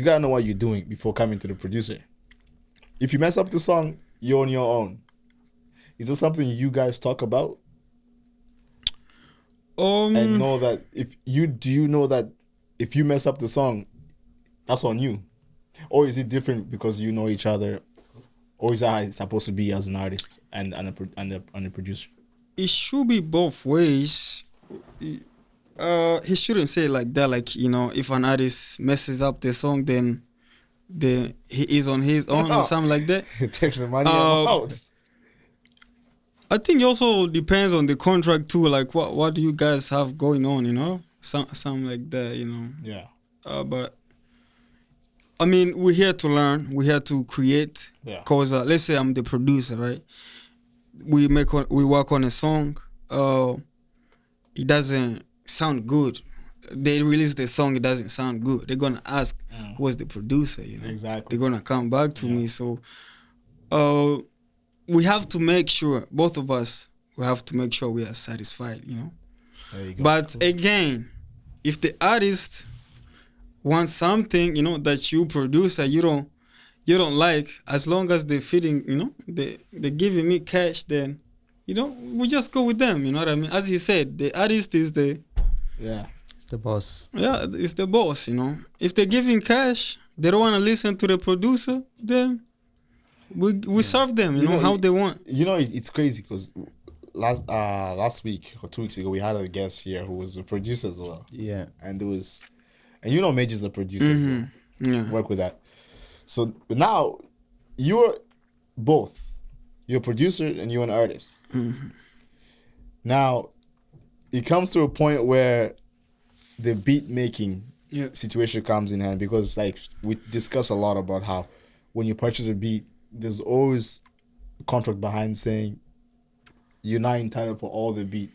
gotta know what you're doing before coming to the producer. If you mess up the song, you're on your own. Is this something you guys talk about? And know that do you know that if you mess up the song, that's on you? Or is it different because you know each other? Or is that how it's supposed to be as an artist and a producer? It should be both ways. He shouldn't say it like that. Like, you know, if an artist messes up the song, then he is on his own or something like that. He takes the money out. I think it also depends on the contract too. Like, what do you guys have going on? You know, something like that. You know. Yeah. But I mean, we're here to learn. We're here to create. Yeah. Cause let's say I'm the producer, right? We work on a song. It doesn't sound good. They release the song. It doesn't sound good. They're gonna ask, "What's the producer?" You know. Exactly. They're gonna come back to me. So, we have to make sure, both of us, we have to make sure we are satisfied. You know. There you go. But again, if the artist want something, you know, that you producer you don't like, as long as they're feeding, you know, they're giving me cash, then, you know, we just go with them. You know what I mean? As he said, the artist is it's the boss. Yeah, it's the boss. You know, if they're giving cash, they don't want to listen to the producer, then we serve them. You know how they want. You know, it's crazy because last week or 2 weeks ago we had a guest here who was a producer as well. Yeah, and you know, Major's a producer as well. Yeah. Work with that. So now you're both. You're a producer and you're an artist. Now it comes to a point where the beat making situation comes in hand, because like we discuss a lot about how when you purchase a beat, there's always a contract behind saying you're not entitled for all the beat.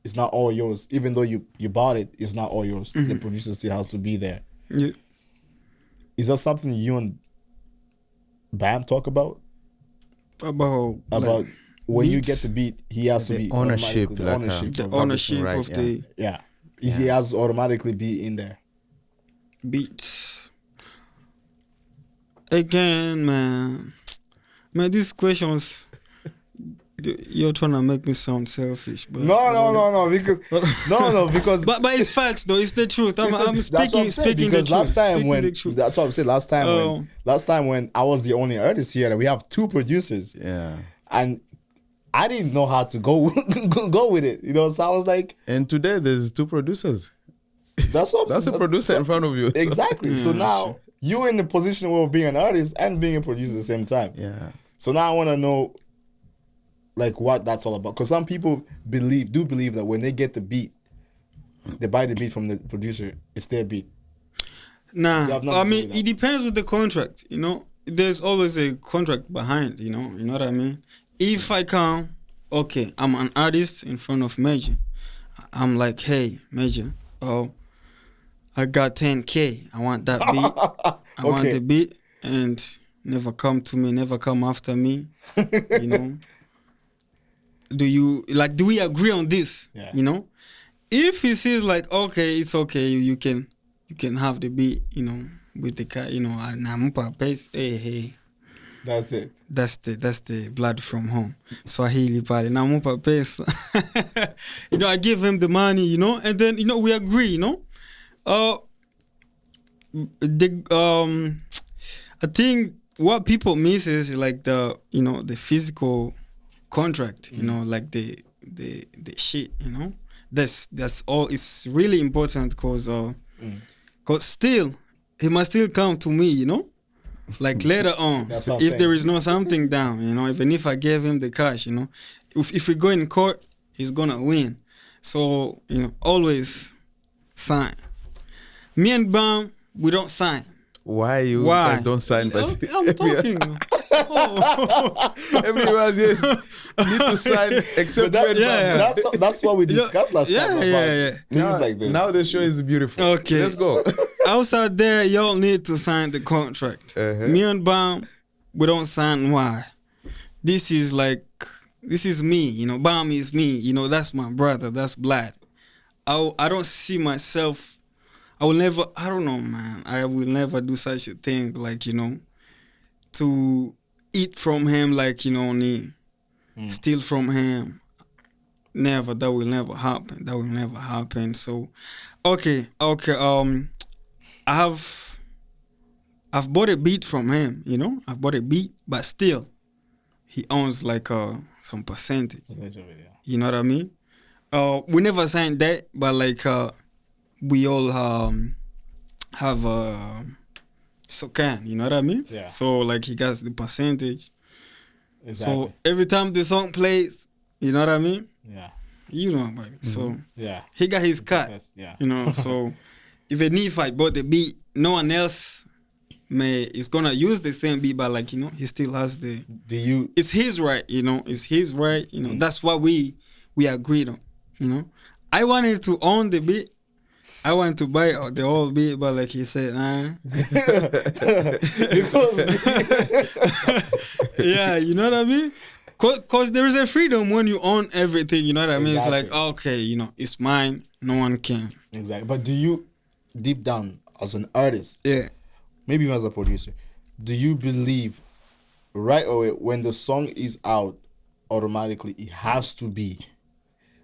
it's not all yours. Even though you bought it, it's not all yours. The producer still has to be there. Yeah. Is that something you and Bam talk about? About When you beats? get the beat, he has to The be ownership, automatically- like, ownership. The of- ownership right, of yeah. the Yeah. He has to automatically be in there. beats. Again, man, these questions. You're trying to make me sound selfish, but No, because but it's facts though. It's the truth. I'm that's what I'm speaking saying, the because truth. last time Speaking when the truth. that's what I'm saying. Last time when I was the only artist here, we have 2 producers, Yeah. and I didn't know how to go go with it. You know, so I was like, And today there's 2 producers. that's what, That's a producer in front of you. So- Exactly. So Yeah, now sure. you're in the position of being an artist and being a producer at the same time. Yeah. So now I want to know, like, what that's all about. Because some people believe that when they get the beat, they buy the beat from the producer, it's their beat. Nah, You have nothing I to do mean, with it depends with the contract. You know, there's always a contract behind. You know what I mean. If I come, okay, I'm an artist in front of Major. I'm like, hey, Major, I got 10K. I want that beat. I want Okay. the beat, and never come to me, never come after me. You know. Do we agree on this? Yeah. You know, if he says like, okay, it's okay, you can have the beat, you know, with the car, you know, and I'm pace, hey, That's it. that's the blood from home, Swahili party. Now I'm pace, you know, I give him the money, you know, and then, you know, we agree, you know, I think what people miss is like the, you know, the physical contract, you know, like the shit, you know, that's all. It's really important because still he must still come to me, you know, like later on, That's what I'm if saying. there is no something down, you know, even if I gave him the cash, you know, if we go in court, he's gonna win. So, you know, always sign. Me and Bam, we don't sign. Why you Why? guys don't sign? But I'm talking. Oh. everyone yes need to sign except But when that's what we discussed last time. About yeah. things like this. Now the show is beautiful. Okay. Let's go. Outside there, y'all need to sign the contract. Uh-huh. Me and Bam, we don't sign. Why? This is me, you know. Bam is me, you know. That's my brother. That's blood. I don't see myself. I don't know, man. I will never do such a thing, like, you know, to eat from him, like, you know, steal from him. Never. That will never happen. So, okay. I've bought a beat from him, you know. I've bought a beat, but still, he owns like some percentage. You know what I mean? We never signed that, but like we all have you know what I mean? Yeah. So like he gets the percentage. Exactly. So every time the song plays, you know what I mean? Yeah. You know about it. So Yeah. he got his cut. Yeah. You know, so even if I bought the beat, no one else is gonna use the same beat, but like, you know, he still has the. It's his right, you know. It's his right, you know. That's what we agreed on, you know. I wanted to own the beat. I wanted to buy the whole beat, but like he said, nah. Yeah, you know what I mean? Cause there is a freedom when you own everything, you know what I mean? Exactly. It's like, okay, you know, it's mine. No one can. Exactly. But do you, deep down, as an artist, Yeah. maybe even as a producer, do you believe right away when the song is out, automatically it has to be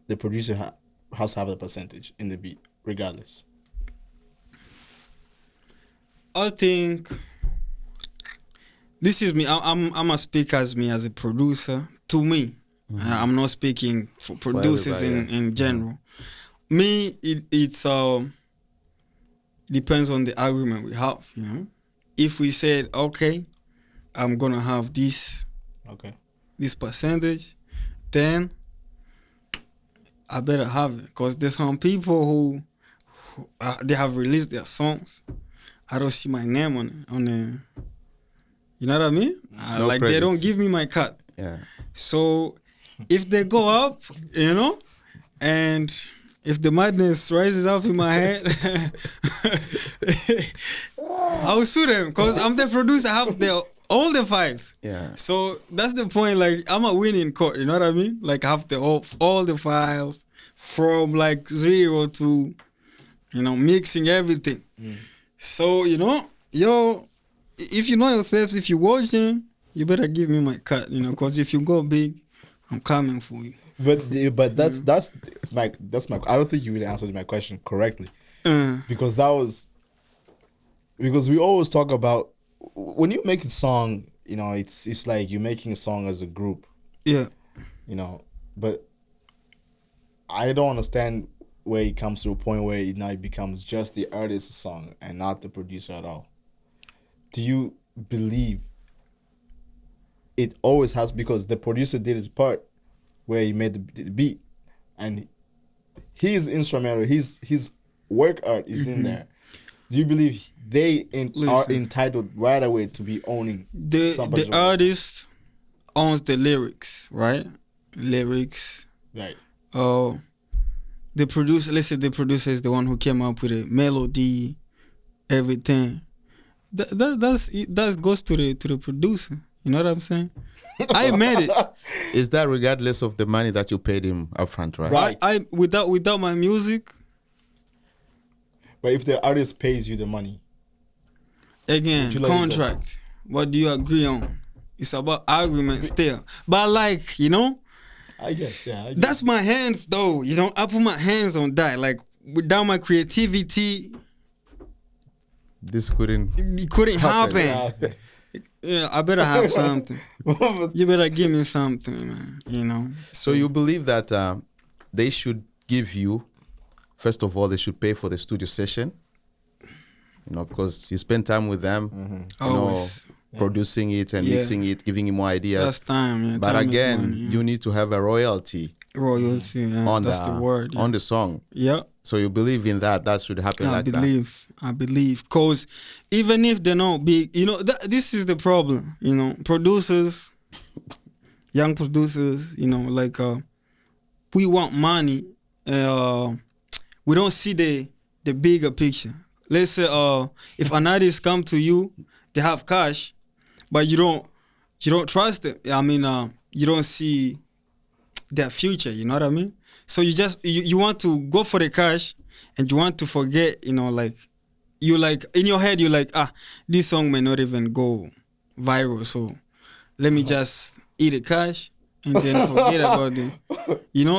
the producer has to have a percentage in the beat, regardless? I think this is me. I'm a speak as me as a producer. To me, I'm not speaking for producers in general. Me, it's depends on the agreement we have. You know, if we said, okay, I'm gonna have this percentage, then I better have it, because there's some people who they have released their songs. I don't see my name on the, you know what I mean? No like credits. They don't give me my cut. Yeah. So if they go up, you know, And if the madness rises up in my head, I will sue them because I'm the producer. I have all the files. Yeah. So that's the point. Like I'm a win in court. You know what I mean? Like I have all the files from like zero to, mixing everything. So if you know yourself, if you're watching, you better give me my cut. Because if you go big, I'm coming for you. But that's my. I don't think you really answered my question correctly, because we always talk about when you make a song. It's like you're making a song as a group. Yeah. But I don't understand where it comes to a point where it becomes just the artist's song and not the producer at all. Do you believe it always has, because the producer did his part where he made the beat and his instrumental, his work art is in there. Do you believe they are entitled right away to be owning the artist owns the lyrics, right? Lyrics. Right. The producer, let's say the producer is the one who came up with a melody, everything. That goes to the producer. You know what I'm saying? I made it. Is that regardless of the money that you paid him upfront, right? Right. I without my music. But if the artist pays you the money, again, contract. What do you agree on? It's about argument still. But I guess, yeah. That's my hands though. I put my hands on that. Like without my creativity, this couldn't happen. Yeah, I better have something. You better give me something, man. So you believe that they should give you, first of all, they should pay for the studio session, because you spend time with them, producing it and mixing it, giving you more ideas. That's time, yeah. But time again, you need to have a royalty. Yeah. That's the word. Yeah. On the song. Yeah. So you believe in that should happen I believe. Because even if they're not big, this is the problem. Producers, young producers, we want money. We don't see the bigger picture. Let's say if an artist come to you, they have cash, but you don't trust them. I mean, you don't see their future. You know what I mean? So you want to go for the cash, and you want to forget. You in your head you're like, this song may not even go viral. So let me just eat the cash and then forget about it.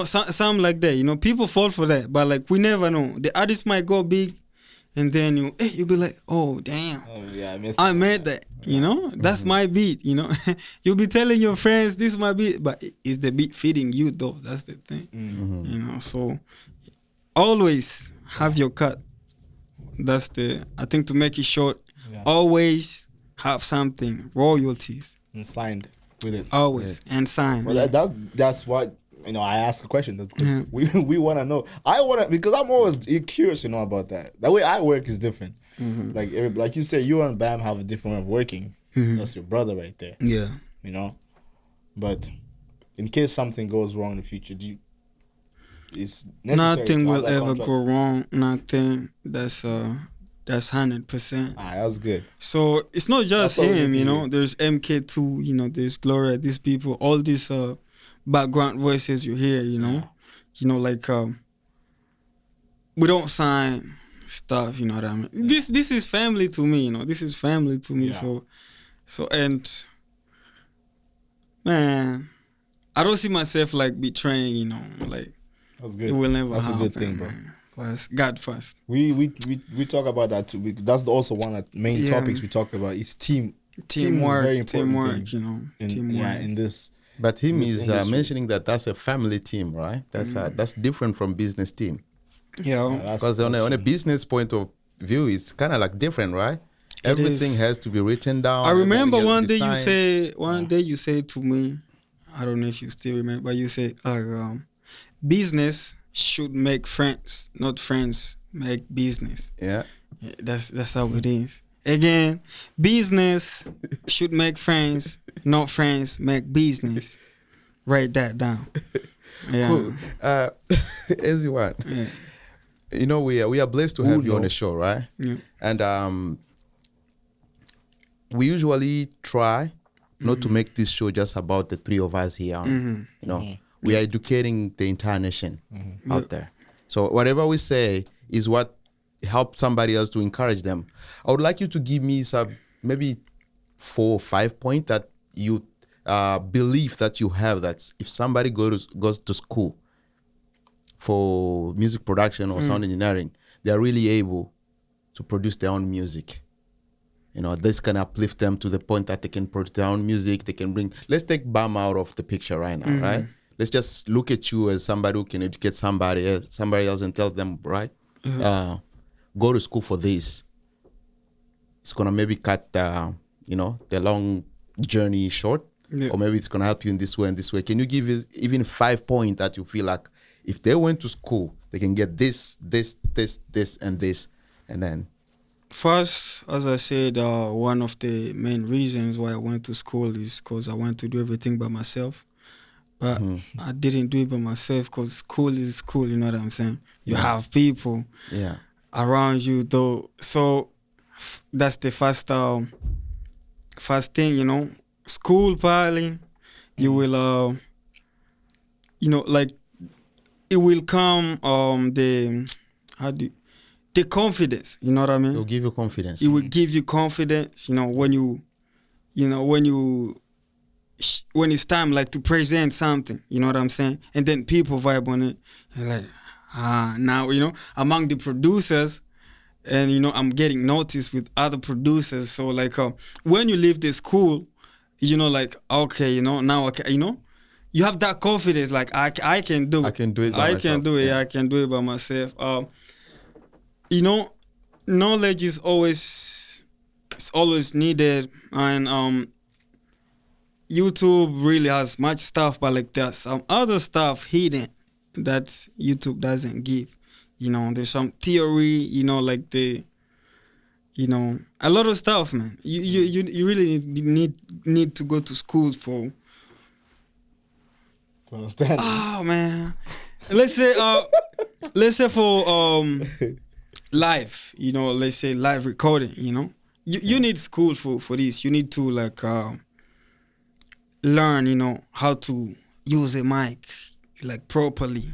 Something like that. People fall for that, but we never know. The artist might go big, and then you'll be like, oh damn, I made that. That's my beat. You'll be telling your friends this is my beat, but is the beat fitting you though? That's the thing. So always have your cut. That's I think, to make it short, always have something, royalties. And signed with it. Always, and signed. Well, that's what, I ask a question because we want to know. I want to, because I'm always curious, about that. The way I work is different. Like you say, you and Bam have a different way of working. That's your brother right there. Yeah. But in case something goes wrong in the future, it's nothing will ever go wrong. Nothing. That's 100%. That's good. So it's not just him, There's MK2, there's Gloria, these people, all these background voices you hear, we don't sign stuff, you know what I mean? This is family to me, This is family to me. Yeah. So and man, I don't see myself betraying, That's good. It will never That's happen, a good thing, bro. Because God first. We talk about that too. That's also one of the main topics we talk about is teamwork. Teamwork, Teamwork, teamwork. In this. But him is mentioning that's a family team, right? That's different from business team. Yeah. Because on a business point of view, it's kind of different, right? Everything has to be written down. I remember one day you said to me, I don't know if you still remember, but you said, business should make friends, not friends make business. Yeah. That's how it is. Again, business should make friends, not friends make business. Write that down. Yeah. Cool. Easy one. Yeah. You know, we are blessed to have you on the show, right? Yeah. And we usually try not to make this show just about the three of us here. You know, we are educating the entire nation out there. So whatever we say is what helps somebody else to encourage them. I would like you to give me some maybe 4 or 5 points that you believe that you have, that if somebody goes to school for music production or sound engineering, they are really able to produce their own music. You know, this can uplift them to the point that they can produce their own music. They can bring, let's take Bam out of the picture right now, right? Let's just look at you as somebody who can educate somebody else and tell them, right? Go to school for this. It's going to maybe cut, you know, the long journey short. Or maybe it's going to help you in this way and this way. Can you give us even 5 points that you feel like if they went to school, they can get this, and this, and then? First, as I said, one of the main reasons why I went to school is because I wanted to do everything by myself. But I didn't do it by myself because school is school, you know what I'm saying? You have people around you, though. So that's the first thing, you know. School, probably, you will, you know, like, it will come, the confidence, you know what I mean? It will give you confidence. It will give you confidence, you know, when it's time, like, to present something, you know what I'm saying? And then people vibe on it. You're like, now, you know, among the producers, and, you know, I'm getting noticed with other producers. So, like, when you leave the school, you know, like, okay, you know, now, okay, you know, you have that confidence, like, I can do it. I can do it by myself. I can do it, I can do it by myself. You know, knowledge is always needed, and YouTube really has much stuff, but like there's some other stuff hidden that YouTube doesn't give. You know, there's some theory, you know, like you know, a lot of stuff, man. You really need to go to school for. To understand. Oh man, let's say for live, you know, let's say live recording, you know, you need school for this. You need to like learn, you know, how to use a mic like properly.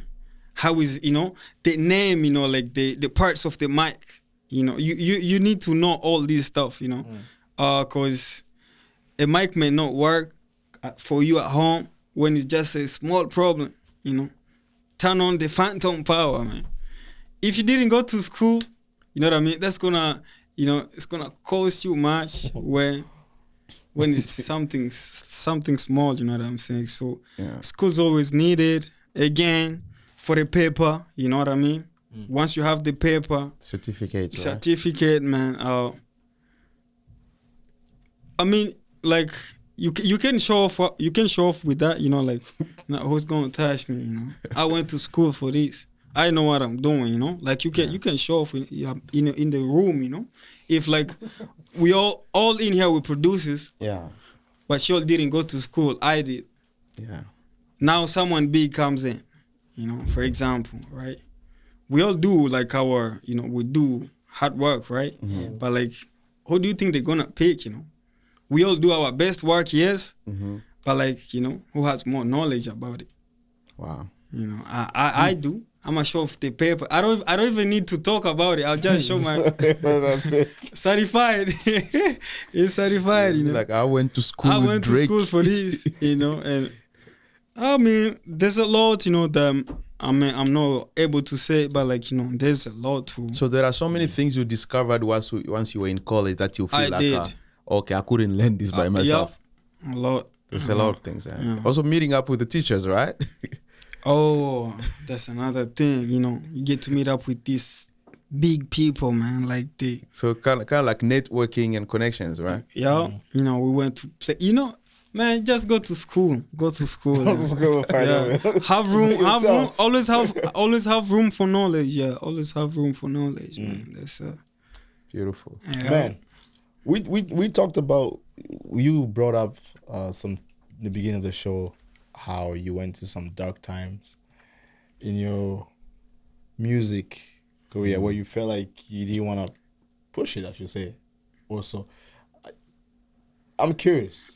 How is, you know, the name, you know, like the parts of the mic. You know, you need to know all this stuff, you know, because a mic may not work for you at home when it's just a small problem, you know. Turn on the phantom power, man. If you didn't go to school, you know what I mean, that's gonna, you know, it's gonna cost you much when it's something small, you know what I'm saying? So school's always needed, again, for the paper, you know what I mean? Once you have the paper, certificate, man. I mean, like, you can show off. You can show off with that, you know. Like, who's gonna touch me? You know, I went to school for this. I know what I'm doing. You know, like you can show off in the room. You know, if like we all in here we producers. Yeah. But she all didn't go to school. I did. Yeah. Now someone big comes in. You know, for example, right? We all do like our, you know, we do hard work, right? Mm-hmm. But like, who do you think they're gonna pick, you know? We all do our best work, yes, but like, you know, who has more knowledge about it? Wow. You know, I do. I'm gonna show off the paper. I don't even need to talk about it. I'll just show my certified. It's certified, you know. Like I went to school. I went to school for this, you know, and I mean, there's a lot, you know, that I'm not able to say, but like, you know, there's a lot to. So there are so many things you discovered once you were in college that you feel okay, I couldn't learn this by myself. Yeah, a lot. There's a lot of things. Yeah. Also meeting up with the teachers, right? Oh, that's another thing, you know. You get to meet up with these big people, man. Like so kind of like networking and connections, right? Yeah. You know, we went to play. You know, man, just go to school. Go to school. Have room. Always have room for knowledge. Yeah, always have room for knowledge, man. That's beautiful. Yeah. Man, we talked about, you brought up some in the beginning of the show how you went through some dark times in your music career where you felt like you didn't want to push it, I should say. Also, I'm curious.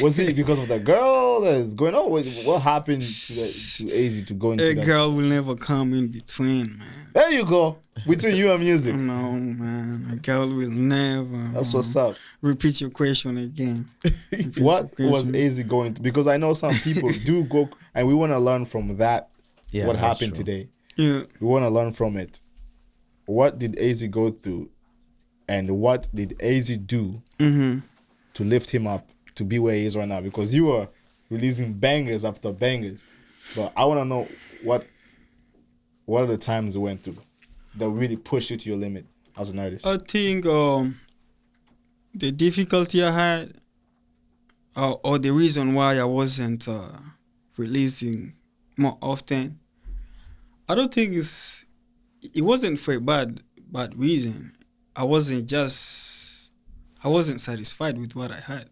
Was it because of the girl that's going on? What happened to AZ to go into A that? girl will never come in between, man. There you go. Between you and music. No, man. A girl will never. That's what's up. Repeat your question again. What was AZ going through? Because I know some people do go, and we want to learn from that. Yeah, what that's happened true. today? Yeah. We want to learn from it. What did AZ go through, and what did AZ do to lift him up to be where he is right now? Because you are releasing bangers after bangers, but I want to know what are the times you went through that really pushed you to your limit as an artist? I think the difficulty I had, or the reason why I wasn't releasing more often, I don't think it wasn't for a bad reason. I wasn't satisfied with what I had.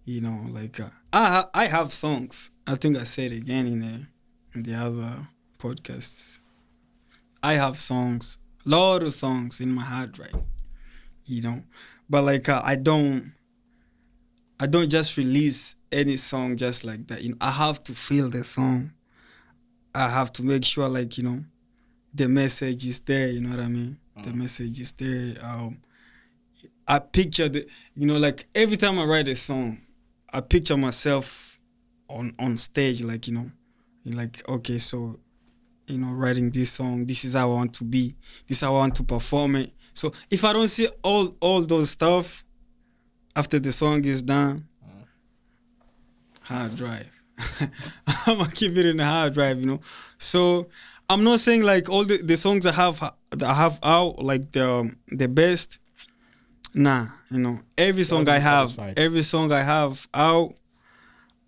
You know, like I have songs. I think I said again in the other podcasts. I have songs, lot of songs in my hard drive. You know, but like I don't just release any song just like that. You know, I have to feel the song. I have to make sure, like, you know, the message is there. You know what I mean? The message is there. I picture like every time I write a song, I picture myself on stage, like, you know, like, okay, so, you know, writing this song, this is how I want to be, this is how I want to perform it. So if I don't see all those stuff after the song is done, hard drive. I'm gonna keep it in the hard drive, you know. So I'm not saying like all the songs I have out, like the best. Nah, you know, every song I have out,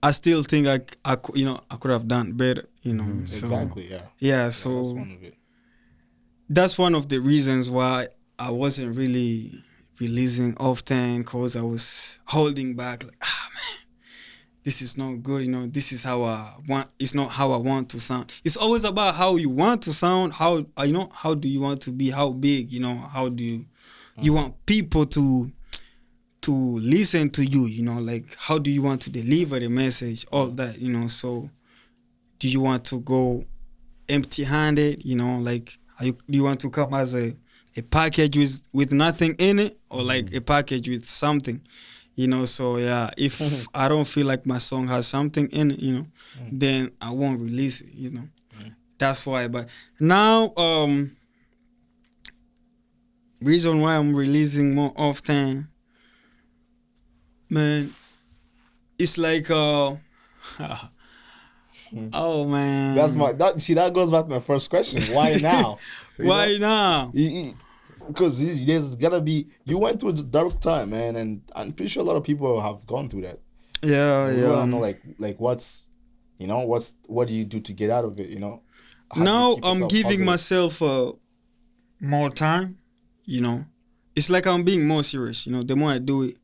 I still think I could have done better, you know. So, Exactly, yeah. Yeah, so that's one of it. That's one of the reasons why I wasn't really releasing often, because I was holding back, like, man, this is not good, you know, this is how I want, it's not how I want to sound. It's always about how you want to sound, how do you want to be, how big, you know, how do you want people to listen to you, you know, like how do you want to deliver the message, all that, you know. So do you want to go empty-handed, you know, like do you want to come as a package with nothing in it, or like a package with something, you know? So yeah, if I don't feel like my song has something in it, you know, then I won't release it, you know. That's why. But now reason why I'm releasing more often, man, it's like oh man, that goes back to my first question. Why now? Why now? Because there's gotta be, you went through a dark time, man, and I'm pretty sure a lot of people have gone through that. Yeah. We wanna know like what's, you know, what do you do to get out of it, you know? Now I'm giving myself more time, you know. It's like I'm being more serious, you know. The more I do it,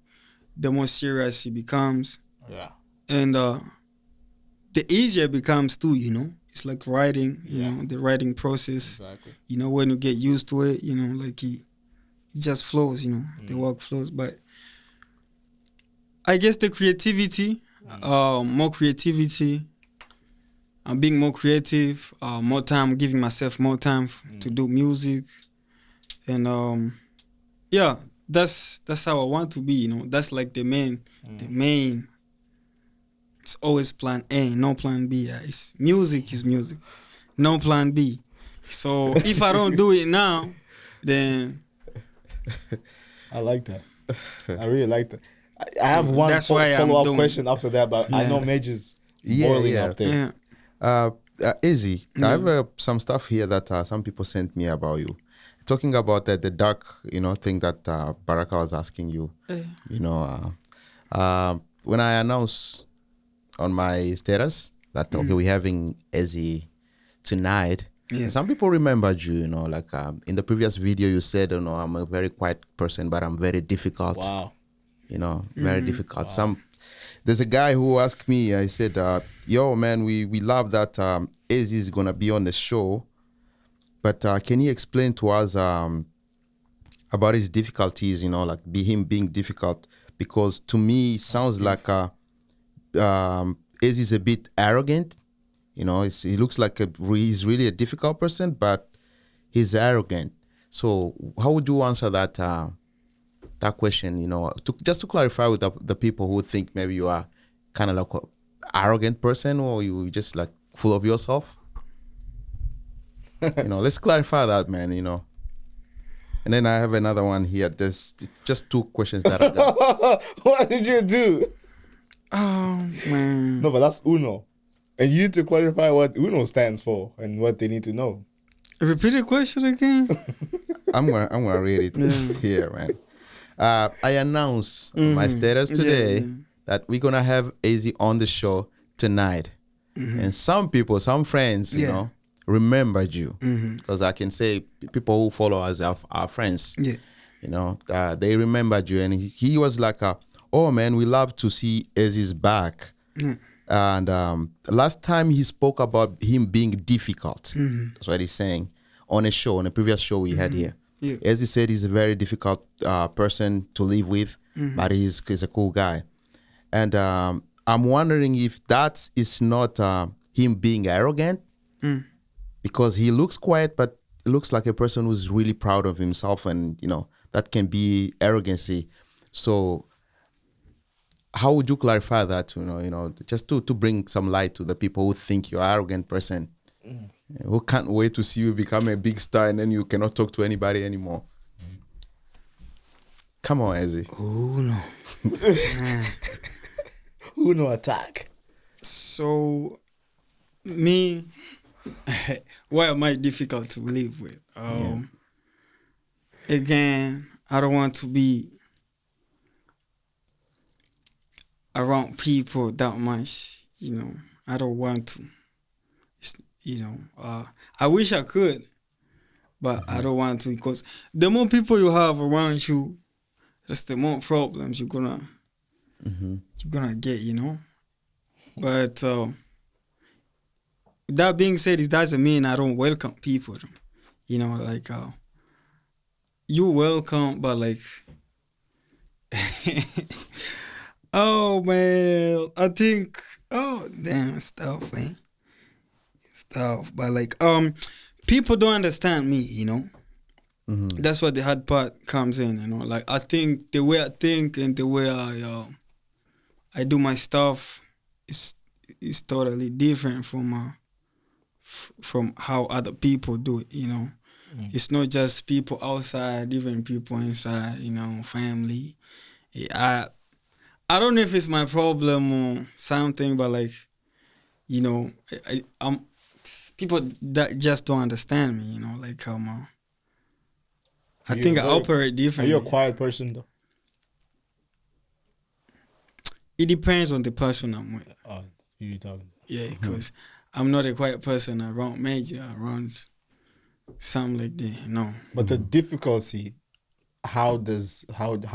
the more serious it becomes. Yeah. And the easier it becomes too, you know. It's like writing, you know, the writing process. Exactly. You know, when you get used to it, you know, like it just flows, you know, the work flows. But I guess the creativity, more creativity, I'm being more creative, more time, giving myself more time to do music. And yeah, that's how I want to be, you know. That's like the main. It's always plan A, no plan B. It's music is music, no plan B. So if I don't do it now, then I like that. I really like that. I have one follow-up question after that, but I know Major's boiling up there. Izzy, I have some stuff here that some people sent me about you. Talking about the dark, you know, thing that Baraka was asking you. You know, when I announced on my status that okay, we're having Izzy tonight. Yeah. Some people remembered you, you know, like in the previous video you said, you know, I'm a very quiet person, but I'm very difficult. Wow. You know, very difficult. Wow. There's a guy who asked me. I said, "Yo, man, we love that Izzy is gonna be on the show, but can you explain to us about his difficulties? You know, like him being difficult? Because to me, it sounds like Izzy's a bit arrogant. You know, he looks like he's really a difficult person, but he's arrogant. So, how would you answer that?" That question, you know, just to clarify with the people who think maybe you are kind of like an arrogant person or you just like full of yourself. You know, let's clarify that, man, you know. And then I have another one here. There's just 2 questions that I got. What did you do? Oh, man. No, but that's UNO. And you need to clarify what UNO stands for and what they need to know. Repeat the question again. I'm gonna read it here, man. I announced my status today that we're gonna have AZ on the show tonight, and some people, some friends, you know, remembered you because I can say people who follow us are our friends. Yeah, you know, they remembered you, and he was like, "Oh man, we love to see AZ's back." And last time he spoke about him being difficult. That's what he's saying on a show, on a previous show we had here. Yeah. As he said, he's a very difficult person to live with, but he's a cool guy. And I'm wondering if that is not him being arrogant, because he looks quiet, but looks like a person who's really proud of himself, and you know that can be arrogancy. So, how would you clarify that? You know, just to bring some light to the people who think you're an arrogant person. Who can't wait to see you become a big star and then you cannot talk to anybody anymore. Come on, Ezzy. Oh no. UNO attack. So, me, why am I difficult to live with? Again, I don't want to be around people that much. You know, I don't want to. You know, I wish I could, but I don't want to, because the more people you have around you, just the more problems you're gonna get, you know. But that being said, it doesn't mean I don't welcome people. You know, like you welcome, but like, oh man, I think, oh damn stuff, man. But like people don't understand me, you know. That's where the hard part comes in, you know. Like I think the way I think and the way I do my stuff is totally different from how other people do it, you know. It's not just people outside, even people inside, you know, family. I don't know if it's my problem or something, but like, you know, I'm people that just don't understand me, you know, like I think I operate differently. Are you a quiet person though? It depends on the person I'm with. Oh, who you talking? Yeah, because I'm not a quiet person around major, around something like that. No. But the difficulty, how difficult?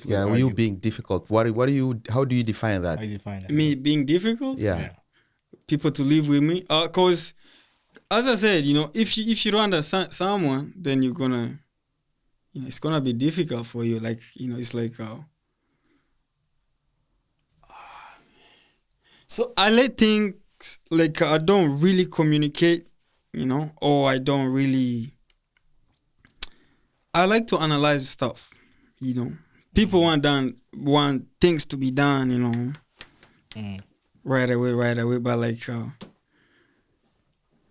Yeah, are you being difficult? What do you? How do you define that? How do you define that? Me being difficult? Yeah. People to live with me, cause as I said, you know, if you don't understand someone, then you're gonna, you know, it's gonna be difficult for you. Like, you know, it's like, so I let things, like, I don't really communicate, you know, or I don't really. I like to analyze stuff, you know. People want things to be done, you know, right away, but like.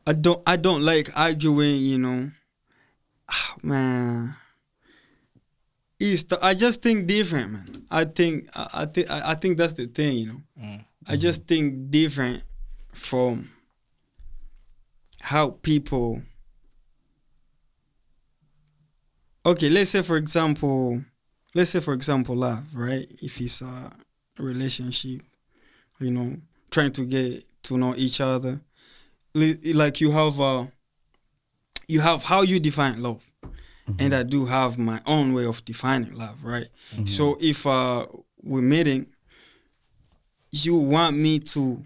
I don't like arguing, you know. Oh, man, I just think different, man. I think that's the thing, you know. I just think different from how people. Okay, let's say for example, love, right? If it's a relationship, you know, trying to get to know each other. Like you have how you define love, and I do have my own way of defining love, right? So if we're meeting, you want me to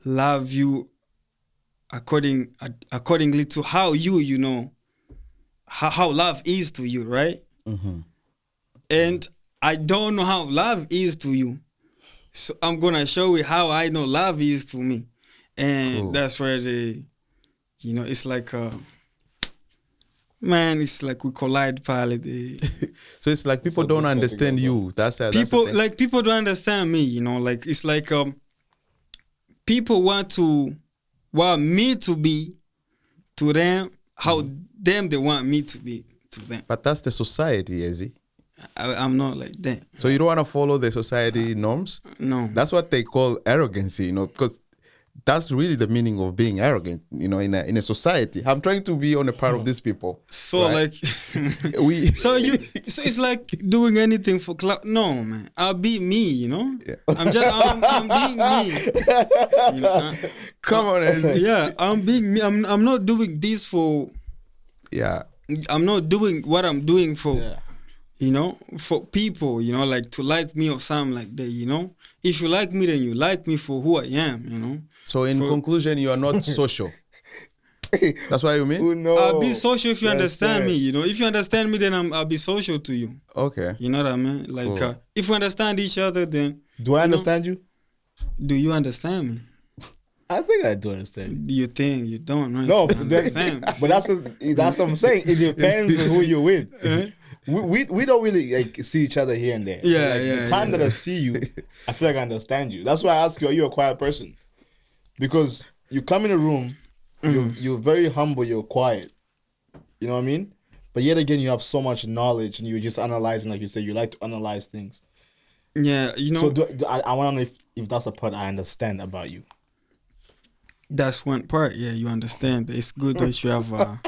love you accordingly to how you know how love is to you, right? Mm-hmm. And I don't know how love is to you, so I'm gonna show you how I know love is to me, and that's where it's like man, it's like we collide, probably. So it's like people don't understand you. That's people the thing. like people don't understand me. Like it's like people want me to be to them how them they want me to be to them. But that's the society, Ezi. I'm not like that. So you don't want to follow the society norms? No. That's what they call arrogancy, because that's really the meaning of being arrogant, in a society. I'm trying to be on a part of these people. So right? like so it's like doing anything for clout. No, man. I'll be me, Yeah. I'm being me. Come on, Ezi. Yeah, I'm being me. I'm not doing this for I'm not doing what I'm doing for for people, like to like me or something like that, If you like me, then you like me for who I am, So in conclusion, you are not social. That's what you mean? I'll be social if you understand me, If you understand me, then I'll be social to you. Okay. You know what I mean? Like, cool. If we understand each other, then... Do I understand you? Do you understand me? I think I do understand you. You think you don't, right? No, but that's what I'm saying. It depends on who you're with. We don't really like see each other here and there. Yeah, The time that I see you, I feel like I understand you. That's why I ask you, are you a quiet person? Because you come in a room, you're very humble, you're quiet. You know what I mean? But yet again, you have so much knowledge and you're just analyzing, like you say, you like to analyze things. Yeah, So I want to know if that's the part I understand about you. That's one part, yeah, you understand. It's good that you have...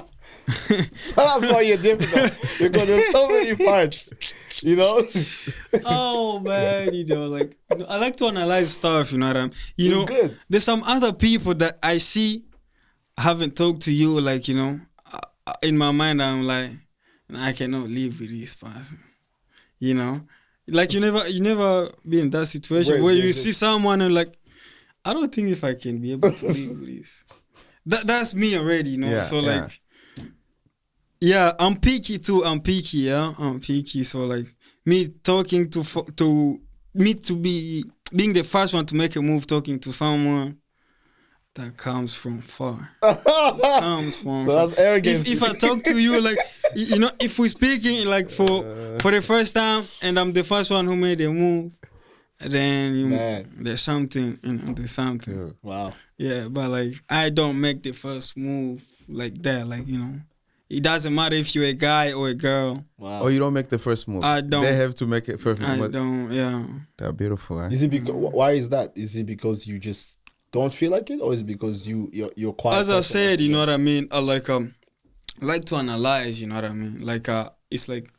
So that's why you're difficult, because there's so many parts, Oh man, like I like to analyze stuff, you know what I mean? Good. There's some other people that I see haven't talked to you, like in my mind I'm like, I cannot live with this person, like you never be in that situation where you see someone and like, I don't think if I can be able to live with this. That's me already, Yeah, so like. Yeah, I'm picky too. I'm picky. So like me talking to me to be being the first one to make a move, talking to someone that comes from far. So that's arrogance. If I talk to you, like if we're speaking like for the first time and I'm the first one who made a move, then there's something. There's something. Wow. Yeah, but like I don't make the first move like that. Like it doesn't matter if you're a guy or a girl. Wow. Or you don't make the first move. I don't. They have to make it first move. I don't, yeah. They're beautiful. Eh? Is it because, why is that? Is it because you just don't feel like it? Or is it because you're quiet? As I said, you know what I mean? I like to analyze, you know what I mean? Like, it's like...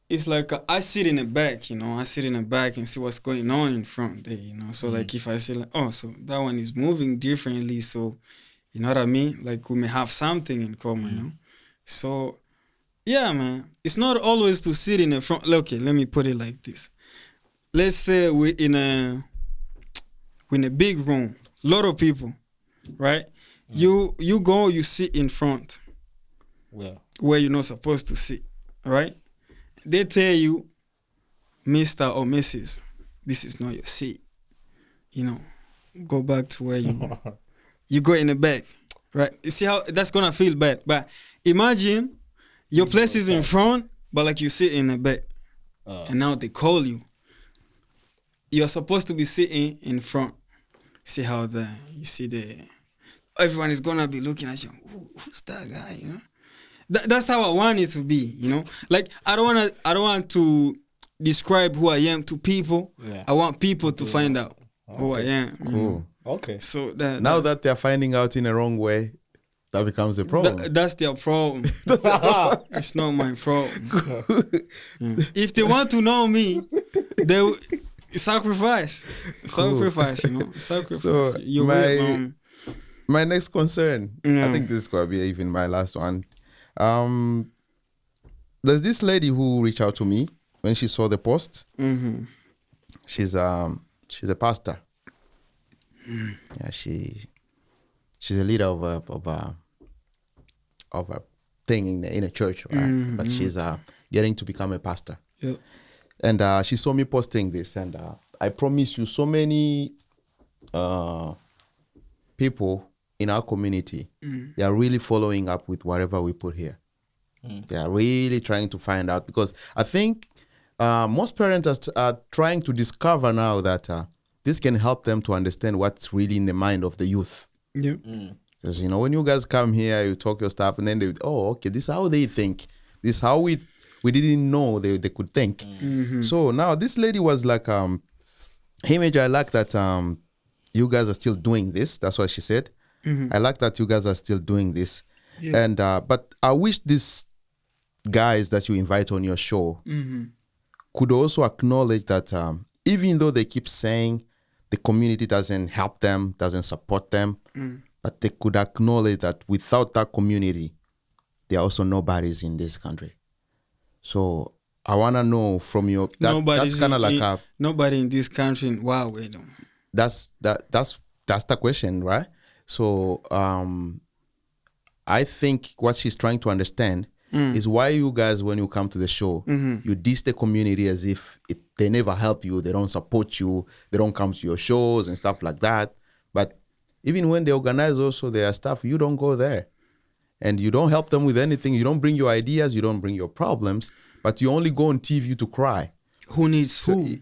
It's like I sit in the back, I sit in the back and see what's going on in front there, So like if I say like, oh, so that one is moving differently, so... You know what I mean? Like we may have something in common, So, yeah, man. It's not always to sit in the front. Okay, let me put it like this. Let's say we're in a big room, a lot of people, right? You go, you sit in front, where you're not supposed to sit, right? They tell you, Mr. or Mrs., this is not your seat. Go back to where you are. You go in the back, right? You see how that's gonna feel bad. But imagine your place is in front, but like you sit in the back. And now they call you. You're supposed to be sitting in front. See how everyone is gonna be looking at you. Who's that guy? That's how I want it to be. Like I don't want to describe who I am to people. Yeah. I want people to find out who I am. Cool. Okay. So now that they're finding out in a wrong way, that becomes a problem. That's their problem. It's not my problem. If they want to know me, they will sacrifice. Sacrifice, Sacrifice. So my next concern, I think this is gonna be even my last one. There's this lady who reached out to me when she saw the post. She's a pastor. Yeah, she's a leader of a thing in a church, right? But she's getting to become a pastor. Yeah. And she saw me posting this, and I promise you, so many people in our community, they are really following up with whatever we put here. They are really trying to find out, because I think most parents are trying to discover now that this can help them to understand what's really in the mind of the youth. Yeah. Because, you know, when you guys come here, you talk your stuff, and then they, oh, okay, this is how they think. This is how we didn't know they could think. So now this lady was like, hey, Major, I like that you guys are still doing this. That's what she said. I like that you guys are still doing this. Yeah. And but I wish these guys that you invite on your show could also acknowledge that even though they keep saying the community doesn't help them, doesn't support them, but they could acknowledge that without that community, there are also nobodies in this country. So I want to know from your, that's kind of like nobody in this country. Wow, wait. That's the question, right? So I think what she's trying to understand is why you guys, when you come to the show, you diss the community as if they never help you, they don't support you, they don't come to your shows and stuff like that. But even when they organize also their stuff, you don't go there. And you don't help them with anything. You don't bring your ideas, you don't bring your problems, but you only go on TV to cry. Who needs who?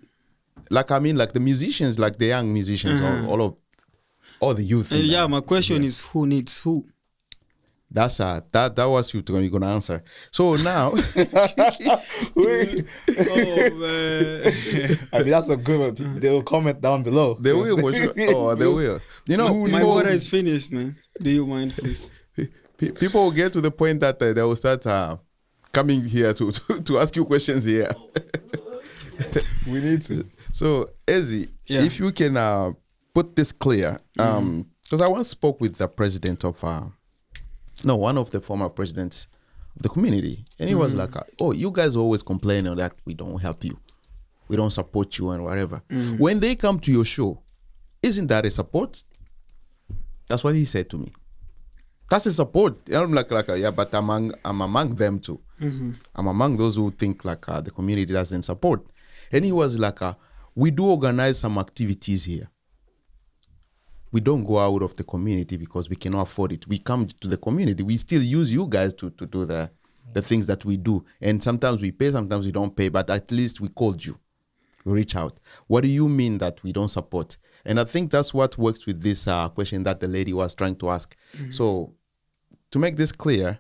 Like, I mean, like the musicians, like the young musicians, all the youth. Yeah, my question is who needs who? That's that was you're gonna answer. So now, oh man, I mean that's a good one. They will comment down below. They will, for sure. Oh, they will. You know, my water is finished, man. Do you mind, please? People will get to the point that they will start coming here to ask you questions here. We need to. So, Ezzy, if you can put this clear, because I once spoke with the president of, one of the former presidents of the community, and he was like, oh, you guys always complain that we don't help you, we don't support you and whatever. When they come to your show, isn't that a support? That's what he said to me. That's a support. I'm like yeah, but I'm among them too. I'm among those who think like the community doesn't support. And he was like, we do organize some activities here. We don't go out of the community because we cannot afford it. We come to the community. We still use you guys to do the things that we do. And sometimes we pay, sometimes we don't pay, but at least we called you. We reach out. What do you mean that we don't support? And I think that's what works with this question that the lady was trying to ask. So to make this clear,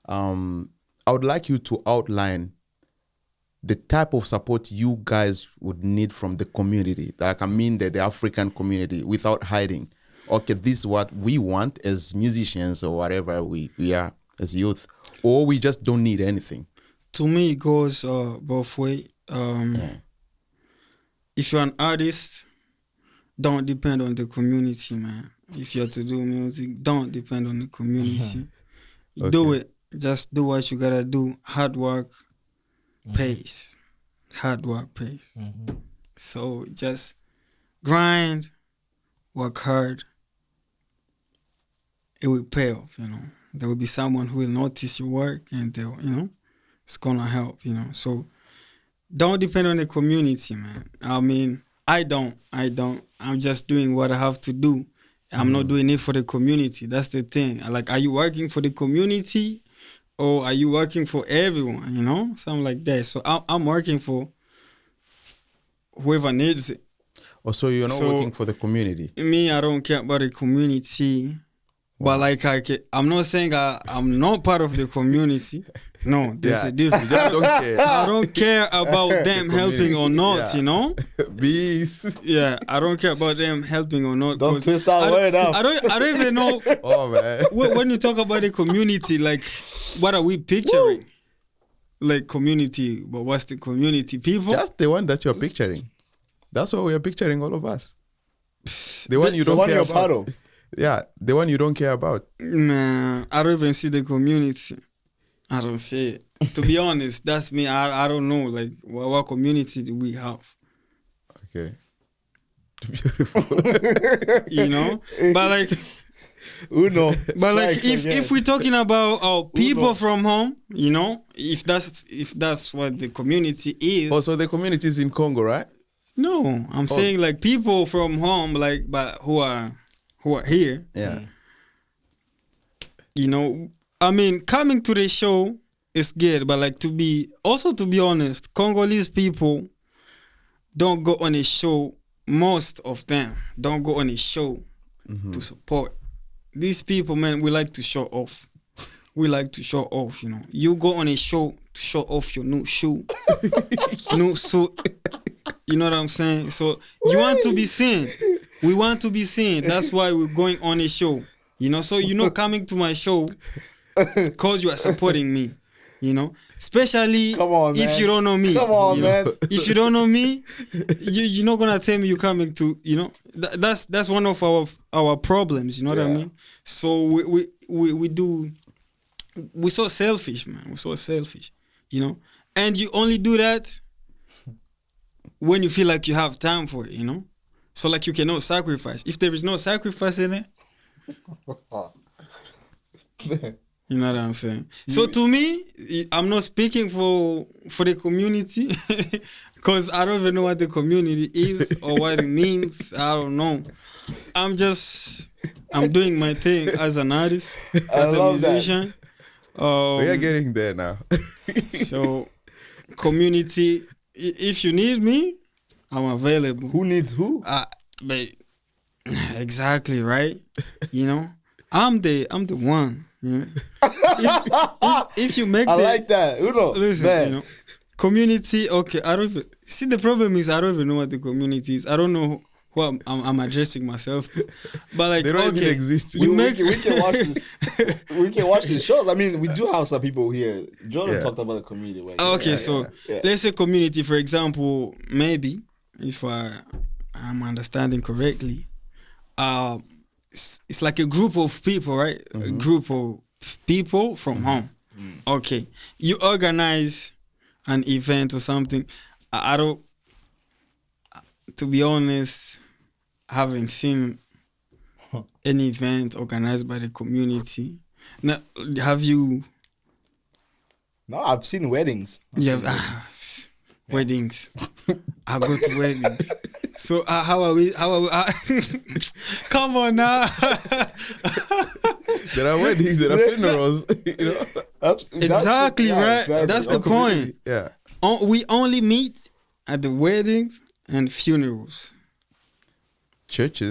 I would like you to outline the type of support you guys would need from the community. Like, I mean the African community, without hiding. Okay, this is what we want as musicians or whatever we are as youth. Or we just don't need anything. To me, it goes both ways. If you're an artist, don't depend on the community, man. If you're to do music, don't depend on the community. Do it. Just do what you gotta do. Hard work pays. Hard work pays. So just grind, work hard. It will pay off, you know. There will be someone who will notice your work and they'll, it's gonna help, So don't depend on the community, man. I mean, I don't. I'm just doing what I have to do. I'm not doing it for the community. That's the thing. Like, are you working for the community or are you working for everyone, Something like that. So I'm working for whoever needs it. Oh, so you're not working for the community? Me, I don't care about the community. Wow. But I'm not saying I'm not part of the community. No, there's a difference. I don't care about them helping or not, Bees. Yeah, I don't care about them helping or not. Don't twist that word up. I don't even know. Oh, man. When you talk about the community, like, what are we picturing? Like, community, but what's the community? People? Just the one that you're picturing. That's what we are picturing, all of us. The one you don't care about. Yeah, the one you don't care about. Man, I don't even see the community. I don't see it. To be honest, that's me. I don't know, like, what community do we have? Okay. Beautiful. You know, but like, Uno. but like, strikes again. if we're talking about people from home, you know, if that's what the community is. Also, the community is in Congo, right? No, I'm saying like people from home, like, but who are here. Yeah. You know, I mean, coming to the show is good, but like to be honest, Congolese people don't go on a show. Most of them don't go on a show to support. These people, man, we like to show off. We like to show off, you know. You go on a show to show off your new shoe, new suit. You know what I'm saying? So you want to be seen. We want to be seen. That's why we're going on a show. You know, so you're not coming to my show because you are supporting me. You know, especially Come on, if man. you don't know me. Come on, you know? man. If you don't know me, you're not gonna tell me you're coming to. You know, that's one of our problems. You know what I mean? So we do. We're so selfish, man. We're so selfish. You know, and you only do that when you feel like you have time for it. You know, so like you cannot sacrifice. If there is no sacrifice in it. You know what I'm saying? So to me, I'm not speaking for the community because I don't even know what the community is or what it means. I don't know. I'm doing my thing as an artist, as a musician. We are getting there now. So, community, if you need me, I'm available. Who needs who? But exactly, right? You know, I'm the one. Yeah. If you make I like that. Uno. Listen, Man. you know, community. Okay, I don't even see. The problem is I don't even know what the community is. I don't know who I'm addressing myself to. But like, they don't okay, even exist. We can watch this. We can watch these shows. I mean, we do have some people here. Jordan talked about the community. Right? Okay, let's say community, for example, maybe if I'm understanding correctly, it's like a group of people, right? A group of people from home. Okay, you organize an event or something. I don't, to be honest, I haven't seen any event organized by the community. Now, have you? No, I've seen weddings. Weddings. I go to weddings. So how are we? Come on now. There are weddings, there are funerals. You know? Exactly, right? Exactly. That's the point. Yeah. We only meet at the weddings and funerals. Church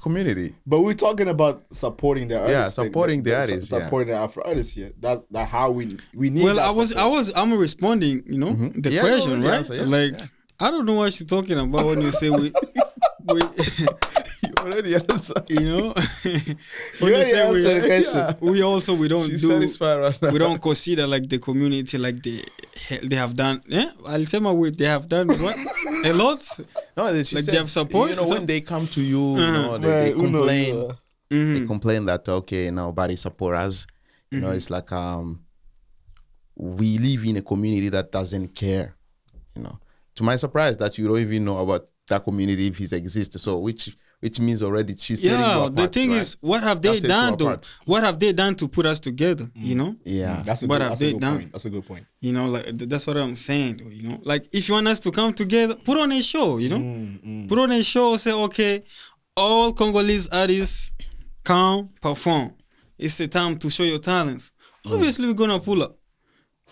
community. But we're talking about supporting the artists. Yeah, supporting the artists. Supporting the Afro artists here. That's how we need. Well, that I'm responding, you know, the question, right? Answer, I don't know what you're talking about when you say we you already answered. You know, when you say we don't She's do satisfied right now. We don't consider like the community like they have done. I'll say my way. They have done what a lot. No, like said, they have support. You know, when they come to you, you know, they complain. They complain that okay, nobody support us. You know, it's like we live in a community that doesn't care. You know, to my surprise, that you don't even know about that community if it exists. So which means already she's setting you apart, the thing is, what have they done though? What have they done to put us together? You know? Yeah, that's a good point. You know, like that's what I'm saying. You know, like if you want us to come together, put on a show. You know, put on a show. Say okay, all Congolese artists come perform. It's a time to show your talents. Obviously, we're gonna pull up.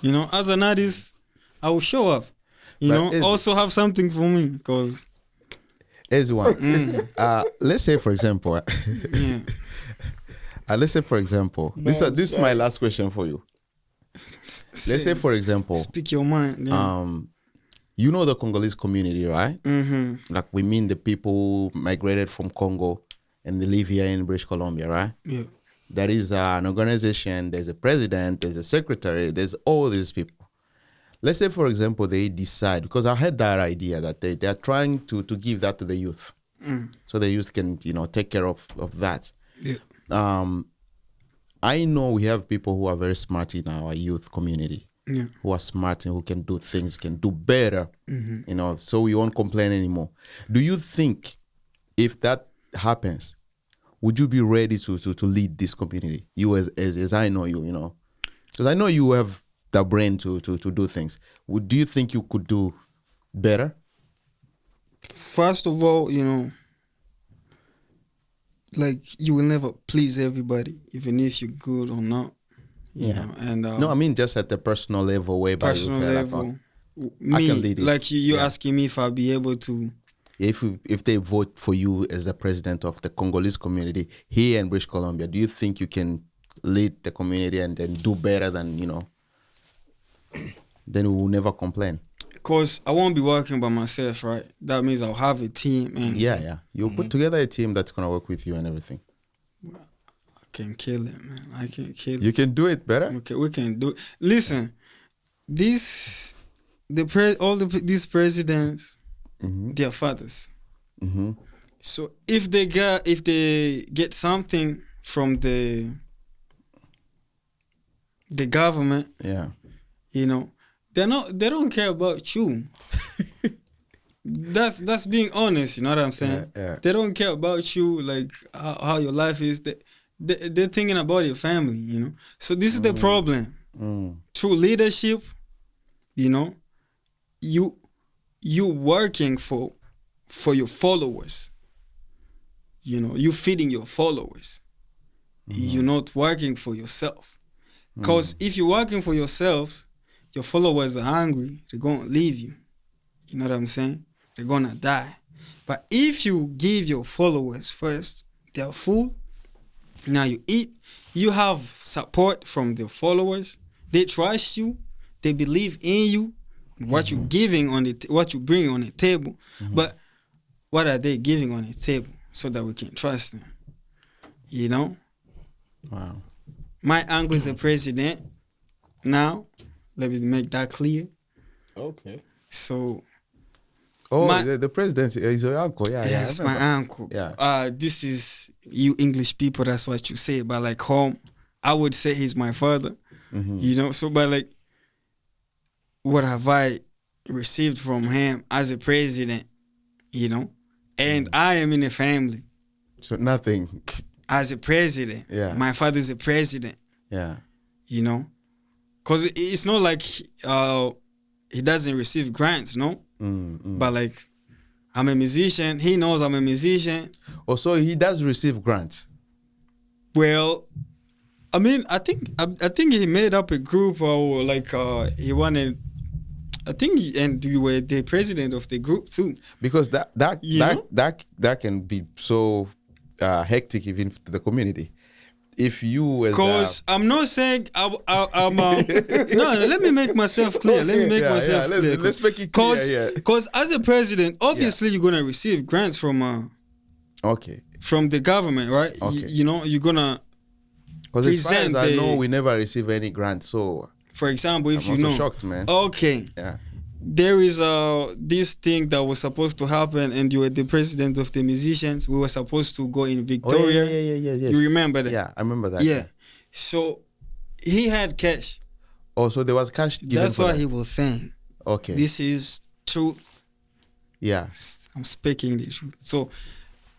You know, as an artist, I will show up. You know, also have something for me because. Here's one. Let's say, for example, this is my last question for you. Let's say, for example, speak your mind. Yeah. You know the Congolese community, right? Like we mean the people who migrated from Congo and they live here in British Columbia, right? Yeah. There is an organization. There's a president. There's a secretary. There's all these people. Let's say, for example, they decide, because I had that idea that they are trying to give that to the youth. So the youth can, you know, take care of that. Yeah. I know we have people who are very smart in our youth community. who are smart and who can do things, can do better, you know, so we won't complain anymore. Do you think if that happens, would you be ready to lead this community? You as I know you, you know, because I know you have the brain to do things. Do you think you could do better? First of all, you know, like you will never please everybody, even if you're good or not. You know? And no, I mean just at the personal level, whereby personal you feel level. like, oh, Me, I can lead it. like you asking me if I'll be able to. If they vote for you as the president of the Congolese community here in British Columbia, do you think you can lead the community and then do better than, you know, then we will never complain? Because I won't be working by myself, right? That means I'll have a team. And You'll put together a team that's going to work with you and everything. I can kill it, man. I can kill it. You can do it better? Okay, we can do it. Listen, these presidents, their fathers. So if they get something from the government, you know, they don't care about you. That's being honest, you know what I'm saying? They don't care about you, like how your life is. They're thinking about your family, you know. So this is the problem. Through leadership, you know, you working for your followers. You know, you feeding your followers. You're not working for yourself. Because if you're working for yourself, your followers are hungry, they're gonna leave you. You know what I'm saying? They're gonna die. But if you give your followers first, they're full, now you eat, you have support from the followers, they trust you, they believe in you, what you're giving what you bring on the table. But what are they giving on the table so that we can trust them? You know? Wow. My uncle is the president now. Let me make that clear. Okay. So. The president is your uncle. Yes, my uncle. Yeah. This is you English people. That's what you say. But like home, I would say he's my father. You know. So, but like, what have I received from him as a president? You know, and I am in a family. So nothing. As a president. Yeah. My father's a president. Yeah. You know. Because it's not like he doesn't receive grants, no? But like, I'm a musician. He knows I'm a musician. Oh, so he does receive grants? Well, I mean, I think he made up a group or like he wanted. I think and you were the president of the group too. Because that can be so hectic even to the community. If you as because I'm not saying I'm no, let me make myself clear. Let me make myself clear. Let's make it clear. Because as a president, obviously you're gonna receive grants from from the government, right? Okay. You know, you're gonna because as far as I know, we never receive any grants. So for example, if I'm you also know, shocked, man. Okay. Yeah. There is this thing that was supposed to happen, and you were the president of the musicians. We were supposed to go in Victoria. Yeah. You remember that? Yeah, I remember that. Yeah. So he had cash. Oh, so there was cash given. That's what he was saying. Okay. This is truth. Yeah. I'm speaking the truth. So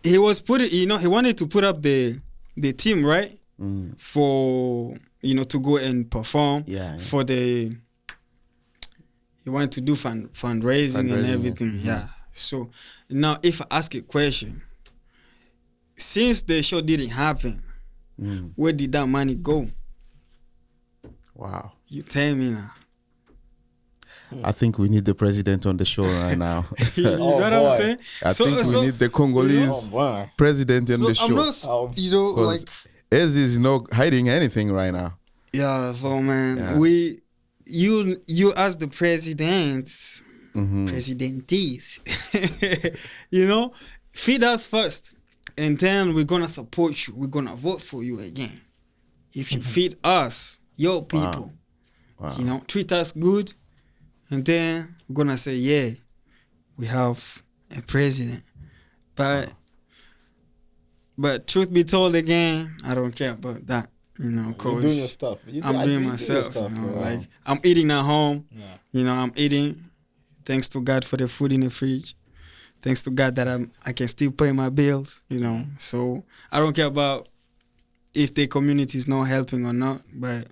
he was he wanted to put up the team, right? For to go and perform. Yeah. For the. He wanted to do fundraising and everything. Yeah. So now if I ask a question, since the show didn't happen, where did that money go? Wow. You tell me now. I think we need the president on the show right now. You know what I'm saying? I think we need the Congolese president on the show. I'm not, like Ez is not hiding anything right now. Yeah, so man, you as the presidents, presidentees, feed us first, and then we're gonna support you. We're gonna vote for you again. If you feed us, your people, Wow. Treat us good, and then we're gonna say, yeah, we have a president. But truth be told again, I don't care about that. you know, You're doing your cause stuff. I'm doing myself. You know, like I'm eating at home. Yeah. You know, I'm eating. Thanks to God for the food in the fridge. Thanks to God that I can still pay my bills. You know, so I don't care about if the community is not helping or not, but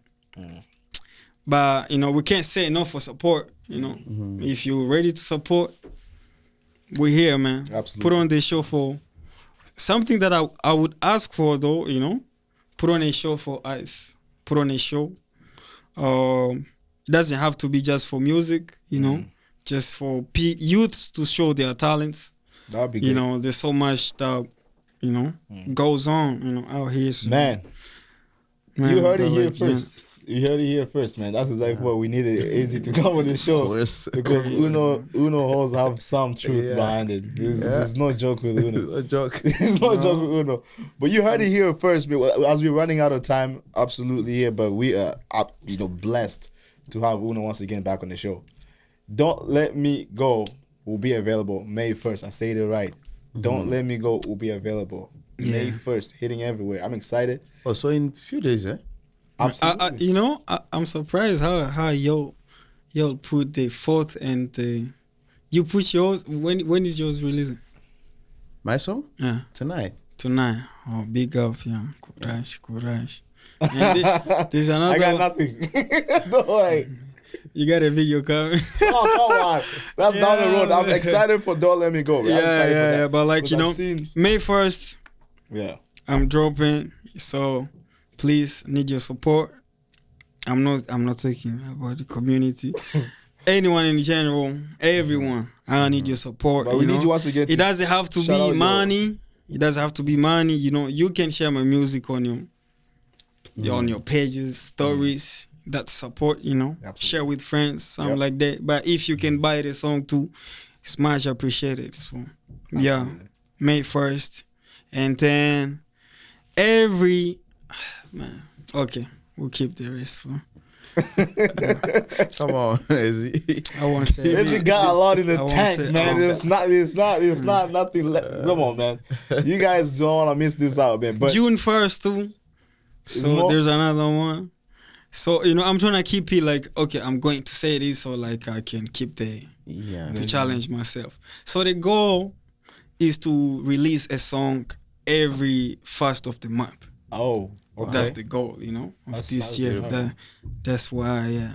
you know, we can't say no for support. You know, if you're ready to support, we're here, man. Absolutely. Put on the show for something that I would ask for, though. You know, put on a show for us. Put on a show. It doesn't have to be just for music. You know, just for youths to show their talents. That'd be good. You know, there's so much that goes on. You know, out here. So, man, you heard it here first. You heard it here first, man. That's exactly what we needed. Easy to come on the show because Uno have some truth behind it. There's no joke with Uno. A joke. There's no joke with Uno. But you heard it here first. As we're running out of time, absolutely here. But we are, blessed to have Uno once again back on the show. Don't Let Me Go will be available May 1st. I say it right. Don't Let Me Go will be available May 1st, hitting everywhere. I'm excited. Oh, so in a few days, eh? Absolutely. I'm surprised how y'all put the 4th and you put yours. When is yours releasing? My song? Yeah. Tonight. Oh, big up, yeah. Courage. And there's another. I got nothing. Don't worry. You got a video coming. Oh, come on. That's down the road. I'm excited for Don't Let Me Go. Yeah. But like, May 1st, I'm dropping. So please, need your support. I'm not talking about the community. Anyone in general, everyone, I need your support. But we need you once again. It doesn't have to be money. It doesn't have to be money. You know, you can share my music on your pages, stories. That support, Absolutely. Share with friends, something like that. But if you can buy the song too, it's much appreciated. So, May 1st. And then we'll keep the rest for. Come on, Izzy. I won't say Izzy got a lot in the tank, man. It's not nothing left. Come on, man. You guys don't want to miss this out, man. But June 1st too. So there's another one. So, I'm trying to keep it like, okay, I'm going to say this so like I can keep to challenge myself. So the goal is to release a song every 1st of the month. Oh, okay. That's the goal, of this year. That's why,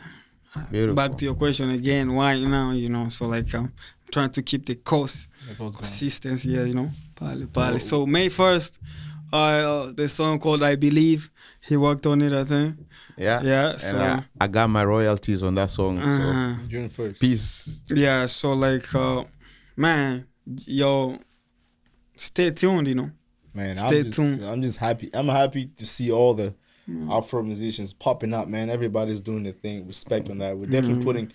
Beautiful. Back to your question again, why now, so like I'm trying to keep the consistency, Pale. So May 1st, the song called I Believe, he worked on it, I think. Yeah. So and I got my royalties on that song. So June 1st. Peace. Yeah. So like, man, stay tuned. Man, stay tuned. I'm just happy. I'm happy to see all the Afro musicians popping up. Man, everybody's doing their thing. Respect on that. We're definitely putting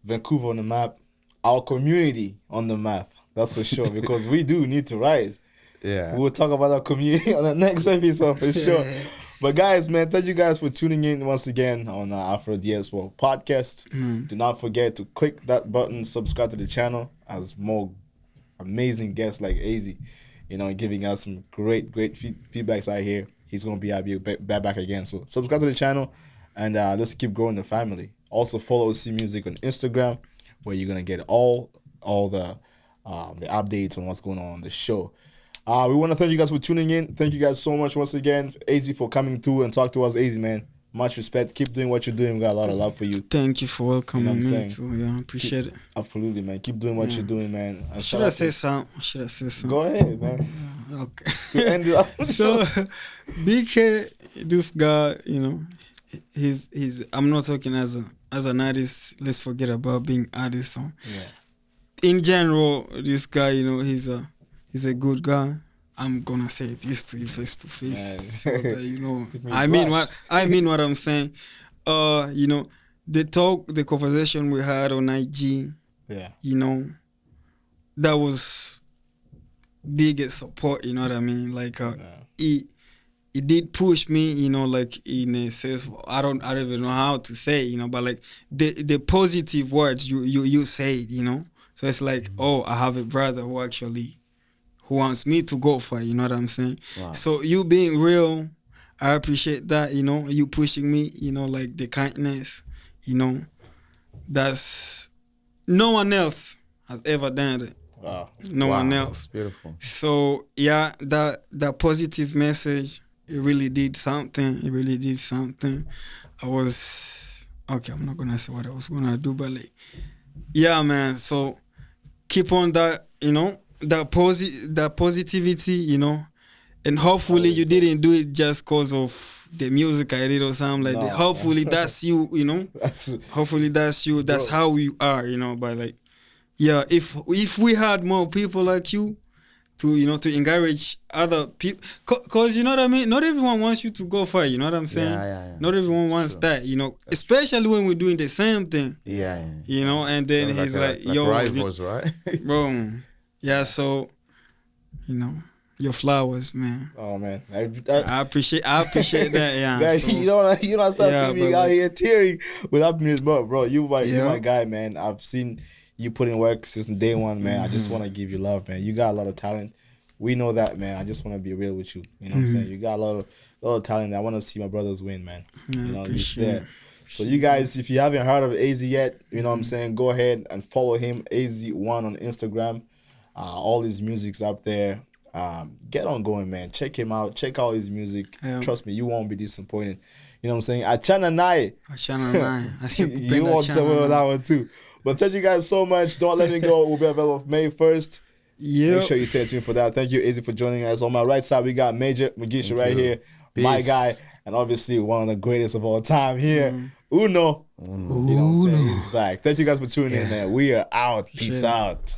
Vancouver on the map, our community on the map. That's for sure. Because we do need to rise. Yeah. We'll talk about our community on the next episode for sure. But guys, man, thank you guys for tuning in once again on Afro Diaspora podcast. Do not forget to click that button, subscribe to the channel as more amazing guests like AZ, giving us some great feedbacks out here. He's going to be back again. So subscribe to the channel and let's keep growing the family. Also follow OC Music on Instagram where you're going to get all the updates on what's going on the show. We want to thank you guys for tuning in. Thank you guys so much once again, AZ, for coming through and talk to us. AZ, man, much respect. Keep doing what you're doing. We got a lot of love for you. Thank you for welcoming me too. Yeah, appreciate it. Absolutely, man. Keep doing what you're doing, man. Should I say something? Go ahead, man. Okay. So, BK, this guy, he's. I'm not talking as an artist. Let's forget about being artist. In general, this guy, he's a good guy. I'm gonna say this to you face to face, so that I mean what I'm saying. The conversation we had on IG. Yeah. That was biggest support. You know what I mean? Like it did push me. Like in a sense, I don't even know how to say. But like the positive words you say. So it's like, I have a brother who wants me to go for it, you know what I'm saying? Wow. So you being real I appreciate that, you know, you pushing me, you know, like the kindness, you know, that's no one else has ever done it. Wow. No one else. Beautiful. So yeah, that positive message, it really did something. It really did something. I was okay. I'm not gonna say what I was gonna do, but like, yeah, man. So keep on that, you know, that positivity, you know, and hopefully you didn't do it just cause of the music I did or something like that. Hopefully that's you, you know. Hopefully that's you. That's how you are, you know. But like, yeah, if we had more people like you to, you know, to encourage other people, cause you know what I mean. Not everyone wants you to go far. You know what I'm saying? Yeah. Not everyone wants that. You know, especially when we're doing the same thing. Yeah. You know, and then he's like yo, rivals, right? Boom. Yeah. So, you know, your flowers, man. Oh man, I appreciate that. Yeah. So, you don't start seeing me out here tearing with happiness, bro. You my guy, man. I've seen you put in work since day one, man. I just want to give you love, man. You got a lot of talent. We know that, man. I just want to be real with you. You know what I'm saying? You got a lot of talent. I want to see my brothers win, man. You know, he's there. So you guys, if you haven't heard of AZ yet, you know what I'm saying, go ahead and follow him, AZ1 on Instagram. All his music's up there. Get on going, man. Check him out. Check out his music. Trust me, you won't be disappointed. You know what I'm saying? Achana Nai. You won't say well that one too. But thank you guys so much. Don't Let Me Go will be available May 1st. Yeah. Make sure you stay tuned for that. Thank you, AZ, for joining us. On my right side, we got Major Magisha right here. Peace. My guy. And obviously one of the greatest of all time here. Uno. You know what I'm saying? He's back. Thank you guys for tuning in, man. We are out. Peace out.